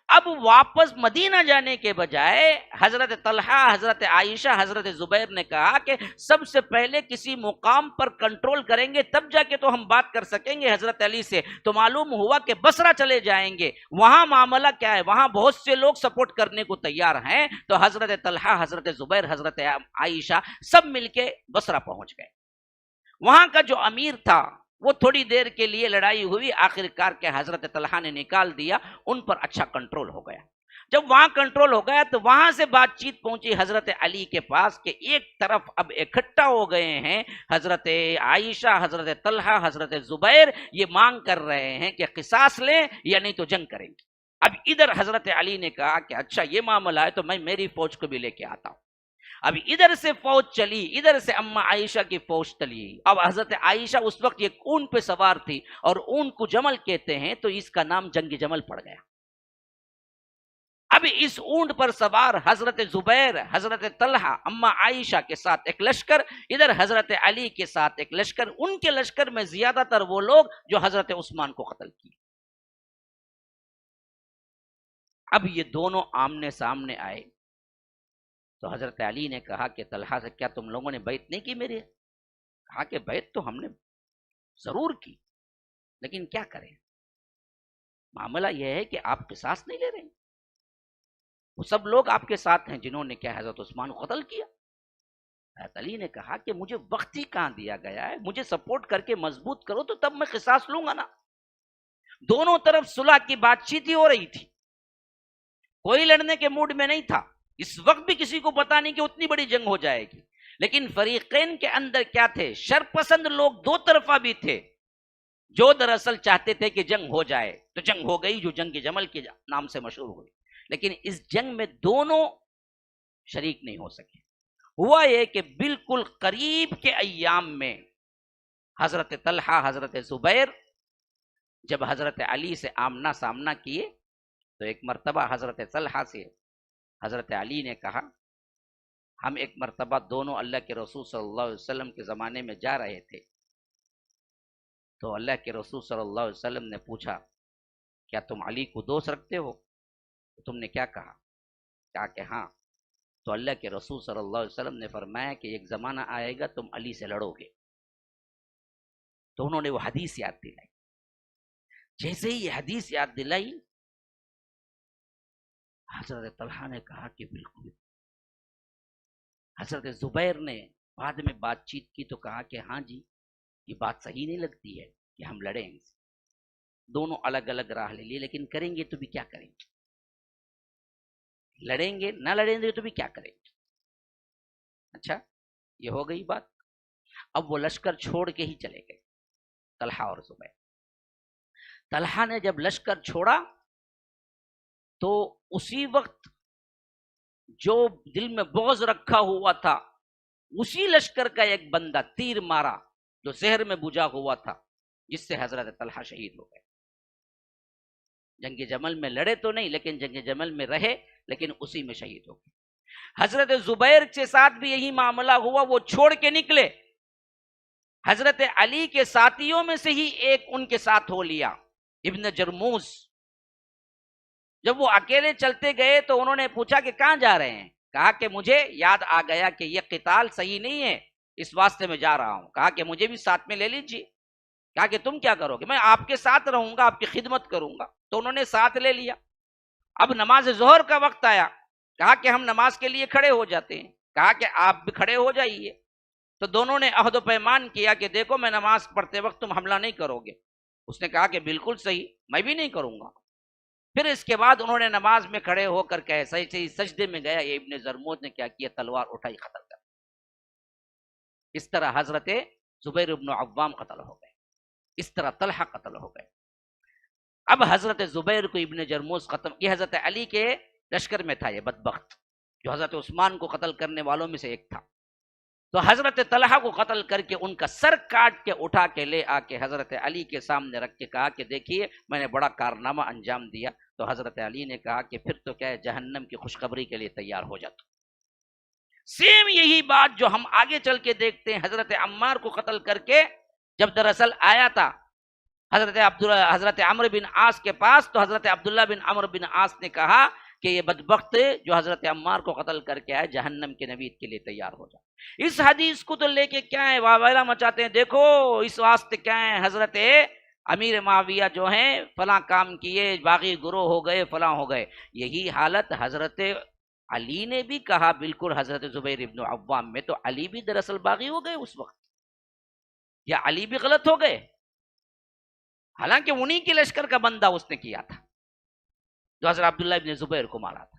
اب واپس مدینہ جانے کے بجائے حضرت طلحہ، حضرت عائشہ، حضرت زبیر نے کہا کہ سب سے پہلے کسی مقام پر کنٹرول کریں گے تب جا کے تو ہم بات کر سکیں گے حضرت علی سے۔ تو معلوم ہوا کہ بصرہ چلے جائیں گے، وہاں معاملہ کیا ہے، وہاں بہت سے لوگ سپورٹ کرنے کو تیار ہیں۔ تو حضرت طلحہ، حضرت زبیر، حضرت عائشہ سب مل کے بصرہ پہنچ گئے۔ وہاں کا جو امیر تھا وہ تھوڑی دیر کے لیے لڑائی ہوئی، آخر کار کے حضرت طلحہ نے نکال دیا، ان پر اچھا کنٹرول ہو گیا۔ جب وہاں کنٹرول ہو گیا تو وہاں سے بات چیت پہنچی حضرت علی کے پاس کہ ایک طرف اب اکٹھا ہو گئے ہیں حضرت عائشہ، حضرت طلحہ، حضرت زبیر، یہ مانگ کر رہے ہیں کہ قصاص لیں یا نہیں تو جنگ کریں گے۔ اب ادھر حضرت علی نے کہا کہ اچھا یہ معاملہ ہے تو میں میری فوج کو بھی لے کے آتا ہوں۔ اب ادھر سے فوج چلی، ادھر سے اماں عائشہ کی فوج چلی۔ اب حضرت عائشہ اس وقت ایک اونٹ پہ سوار تھی، اور اونٹ کو جمل کہتے ہیں، تو اس کا نام جنگ جمل پڑ گیا۔ اب اس اونٹ پر سوار حضرت زبیر، حضرت طلحہ، اما عائشہ کے ساتھ ایک لشکر، ادھر حضرت علی کے ساتھ ایک لشکر، ان کے لشکر میں زیادہ تر وہ لوگ جو حضرت عثمان کو قتل کیے۔ اب یہ دونوں آمنے سامنے آئے تو حضرت علی نے کہا کہ طلحہ سے کیا تم لوگوں نے بیعت نہیں کی میری؟ کہا کہ بیعت تو ہم نے ضرور کی، لیکن کیا کریں، معاملہ یہ ہے کہ آپ قصاص نہیں لے رہے ہیں، وہ سب لوگ آپ کے ساتھ ہیں جنہوں نے کیا حضرت عثمان کو قتل کیا۔ حضرت علی نے کہا کہ مجھے وقت ہی کہاں دیا گیا ہے، مجھے سپورٹ کر کے مضبوط کرو تو تب میں قصاص لوں گا نا۔ دونوں طرف صلح کی بات چیت ہی ہو رہی تھی، کوئی لڑنے کے موڈ میں نہیں تھا، اس وقت بھی کسی کو پتا نہیں کہ اتنی بڑی جنگ ہو جائے گی، لیکن فریقین کے اندر کیا تھے، شر پسند لوگ دو طرفہ بھی تھے، جو دراصل چاہتے تھے کہ جنگ ہو جائے، تو جنگ ہو گئی جو جنگ جمل کے نام سے مشہور ہوئی، لیکن اس جنگ میں دونوں شریک نہیں ہو سکے۔ ہوا یہ کہ بالکل قریب کے ایام میں حضرت طلحہ، حضرت زبیر جب حضرت علی سے آمنا سامنا کیے تو ایک مرتبہ حضرت طلحہ سے حضرت علی نے کہا، ہم ایک مرتبہ دونوں اللہ کے رسول صلی اللہ علیہ وسلم کے زمانے میں جا رہے تھے، تو اللہ کے رسول صلی اللہ علیہ وسلم نے پوچھا کیا تم علی کو دوست رکھتے ہو؟ تو تم نے کیا کہا؟ کہا کہ ہاں۔ تو اللہ کے رسول صلی اللہ علیہ وسلم نے فرمایا کہ ایک زمانہ آئے گا تم علی سے لڑو گے۔ تو انہوں نے وہ حدیث یاد دلائی، جیسے ہی یہ حدیث یاد دلائی حضرت طلحہ نے کہا کہ بالکل۔ حضرت زبیر نے بعد میں بات چیت کی تو کہا کہ ہاں جی یہ بات صحیح نہیں لگتی ہے کہ ہم لڑیں گے، دونوں الگ الگ راہ لے لیے، لیکن کریں گے تو بھی کیا کریں گے، لڑیں گے نہ لڑیں گے تو بھی کیا کریں گے۔ اچھا یہ ہو گئی بات۔ اب وہ لشکر چھوڑ کے ہی چلے گئے طلحہ اور زبیر۔ طلحہ نے جب لشکر چھوڑا تو اسی وقت جو دل میں بغض رکھا ہوا تھا اسی لشکر کا ایک بندہ تیر مارا جو زہر میں بجھا ہوا تھا، جس سے حضرت طلحہ شہید ہو گئے۔ جنگ جمل میں لڑے تو نہیں، لیکن جنگ جمل میں رہے، لیکن اسی میں شہید ہو گئے۔ حضرت زبیر کے ساتھ بھی یہی معاملہ ہوا، وہ چھوڑ کے نکلے، حضرت علی کے ساتھیوں میں سے ہی ایک ان کے ساتھ ہو لیا، ابن جرموز۔ جب وہ اکیلے چلتے گئے تو انہوں نے پوچھا کہ کہاں جا رہے ہیں؟ کہا کہ مجھے یاد آ گیا کہ یہ قتال صحیح نہیں ہے، اس واسطے میں جا رہا ہوں۔ کہا کہ مجھے بھی ساتھ میں لے لیجیے۔ کہا کہ تم کیا کرو گے؟ میں آپ کے ساتھ رہوں گا، آپ کی خدمت کروں گا۔ تو انہوں نے ساتھ لے لیا۔ اب نماز ظہر کا وقت آیا، کہا کہ ہم نماز کے لیے کھڑے ہو جاتے ہیں۔ کہا کہ آپ بھی کھڑے ہو جائیے۔ تو دونوں نے عہد و پیمان کیا کہ دیکھو میں نماز پڑھتے وقت تم حملہ نہیں کرو گے۔ اس نے کہا کہ بالکل صحیح، میں بھی نہیں کروں گا۔ پھر اس کے بعد انہوں نے نماز میں کھڑے ہو کر کہ صحیح سجدے میں گیا، یہ ابن زرموت نے کیا کیا، تلوار اٹھائی، قتل کر۔ اس طرح حضرت زبیر ابن عوام قتل ہو گئے، اس طرح طلحہ قتل ہو گئے۔ اب حضرت زبیر کو ابن جرموز ختم، یہ حضرت علی کے لشکر میں تھا، یہ بدبخت جو حضرت عثمان کو قتل کرنے والوں میں سے ایک تھا۔ تو حضرت طلحہ کو قتل کر کے ان کا سر کاٹ کے اٹھا کے لے آ کے حضرت علی کے سامنے رکھ کے کہا کہ دیکھیے میں نے بڑا کارنامہ انجام دیا۔ تو حضرت علی نے کہا کہ پھر تو کیا ہے، جہنم کی خوشخبری کے لیے تیار ہو جاتا۔ سیم یہی بات جو ہم آگے چل کے دیکھتے ہیں، حضرت عمار کو قتل کر کے جب دراصل آیا تھا حضرت عمرو بن عاص کے پاس، تو حضرت عبداللہ بن عمرو بن عاص نے کہا کہ یہ بدبخت جو حضرت عمار کو قتل کر کے آئے جہنم کے نوید کے لیے تیار ہو جائے۔ اس حدیث کو تو لے کے کیا ہے واویلا مچاتے ہیں، دیکھو اس واسطے کیا ہے، حضرت امیر معاویہ جو ہیں فلاں کام کیے، باغی گروہ ہو گئے، فلاں ہو گئے۔ یہی حالت حضرت علی نے بھی کہا، بالکل حضرت زبیر ابن عوام میں، تو علی بھی دراصل باغی ہو گئے اس وقت، یا علی بھی غلط ہو گئے؟ حالانکہ انہی کے لشکر کا بندہ اس نے کیا تھا جو حضرت عبداللہ ابن زبیر کو مارا تھا۔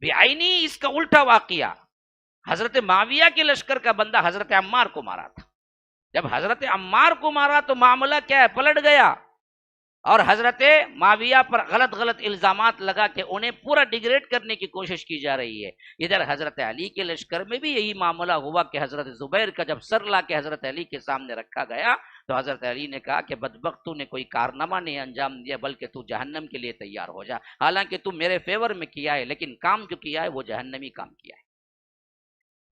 بعینی اس کا الٹا واقعہ، حضرت معاویہ کے لشکر کا بندہ حضرت عمار کو مارا تھا۔ جب حضرت عمار کو مارا تو معاملہ کیا ہے، پلٹ گیا۔ اور حضرت معاویہ پر غلط غلط الزامات لگا کے انہیں پورا ڈیگریڈ کرنے کی کوشش کی جا رہی ہے۔ ادھر حضرت علی کے لشکر میں بھی یہی معاملہ ہوا کہ حضرت زبیر کا جب سر لا کے حضرت علی کے سامنے رکھا گیا تو حضرت علی نے کہا کہ بدبخت تو نے کوئی کارنامہ نہیں انجام دیا بلکہ تو جہنم کے لیے تیار ہو جا، حالانکہ تو میرے فیور میں کیا ہے لیکن کام جو کیا ہے وہ جہنمی کام کیا ہے۔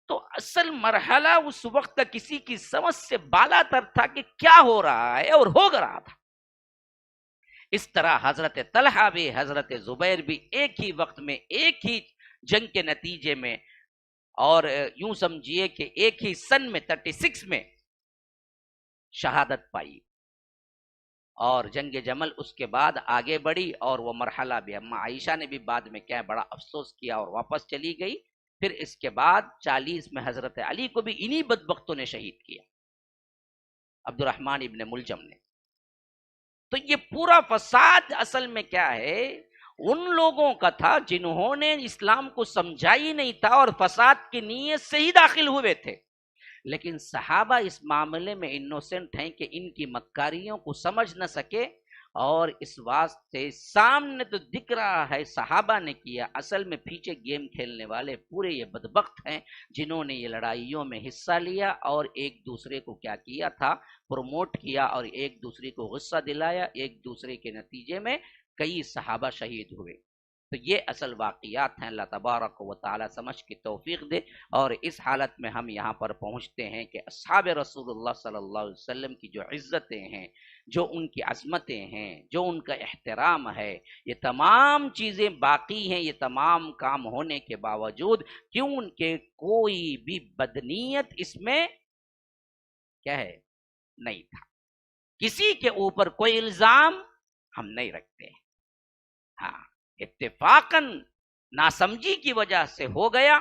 تو اصل مرحلہ اس وقت کا کسی کی سمجھ سے بالا تر تھا کہ کیا ہو رہا ہے اور ہو رہا تھا۔ اس طرح حضرت طلحہ بھی حضرت زبیر بھی ایک ہی وقت میں ایک ہی جنگ کے نتیجے میں اور یوں سمجھیے کہ ایک ہی سن میں 36 میں شہادت پائی، اور جنگ جمل اس کے بعد آگے بڑھی اور وہ مرحلہ بھی اما عائشہ نے بھی بعد میں کیا بڑا افسوس کیا اور واپس چلی گئی۔ پھر اس کے بعد 40 میں حضرت علی کو بھی انہی بدبختوں نے شہید کیا، عبد الرحمن ابن ملجم نے۔ تو یہ پورا فساد اصل میں کیا ہے، ان لوگوں کا تھا جنہوں نے اسلام کو سمجھا ہی نہیں تھا اور فساد کی نیت سے ہی داخل ہوئے تھے، لیکن صحابہ اس معاملے میں انوسنٹ ہیں کہ ان کی مکاریوں کو سمجھ نہ سکے، اور اس واسطے سامنے تو دکھ رہا ہے صحابہ نے کیا، اصل میں پیچھے گیم کھیلنے والے پورے یہ بدبخت ہیں جنہوں نے یہ لڑائیوں میں حصہ لیا اور ایک دوسرے کو کیا کیا تھا، پروموٹ کیا اور ایک دوسرے کو غصہ دلایا، ایک دوسرے کے نتیجے میں کئی صحابہ شہید ہوئے۔ تو یہ اصل واقعات ہیں، اللہ تبارک و تعالی سمجھ کی توفیق دے۔ اور اس حالت میں ہم یہاں پر پہنچتے ہیں کہ اصحاب رسول اللہ صلی اللہ علیہ وسلم کی جو عزتیں ہیں، جو ان کی عظمتیں ہیں، جو ان کا احترام ہے، یہ تمام چیزیں باقی ہیں، یہ تمام کام ہونے کے باوجود کیوں ان کے کوئی بھی بدنیت اس میں کیا ہے نہیں تھا، کسی کے اوپر کوئی الزام ہم نہیں رکھتے۔ ہاں، اتفاقاً ناسمجھی کی وجہ سے ہو گیا۔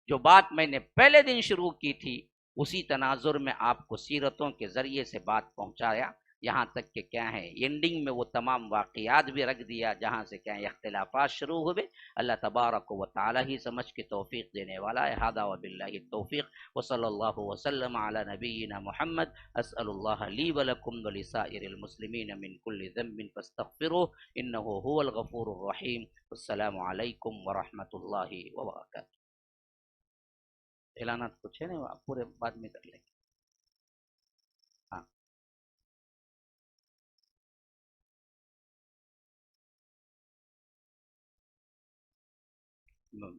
جو بات میں نے پہلے دن شروع کی تھی اسی تناظر میں آپ کو سیرتوں کے ذریعے سے بات پہنچایا، یہاں تک کہ کیا ہے اینڈنگ میں وہ تمام واقعات بھی رکھ دیا جہاں سے کیا اختلافات شروع ہوئے۔ اللہ تبارک و تعالی ہی سمجھ کے توفیق دینے والا ہے۔ ھذا وباللہ التوفیق وصلی اللہ وسلم علی نبینا محمد۔ اسأل اللہ لی ولکم ولسائر المسلمین من کل ذنب فاستغفروه انہ هو الغفور الرحیم۔ السلام علیکم ورحمۃ اللہ وبرکاتہ۔ اعلانات کچھ ہے نہیں، آپ پورے بعد میں کر لیں گے۔ ہاں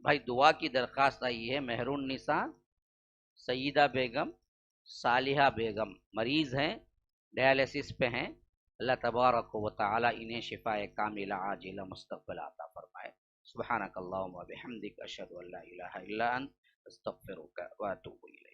بھائی، دعا کی درخواست آئی ہے، مہرون نساء سیدہ بیگم صالحہ بیگم مریض ہیں، ڈیالیسس پہ ہیں، اللہ تبارک و تعالی انہیں شفاء کاملہ عاجلہ مستقبل عطا فرمائے۔ سبحانک اللہم و بحمدک، اشہد ان لا الہ الا انت، استغفرک و اتوب الیک۔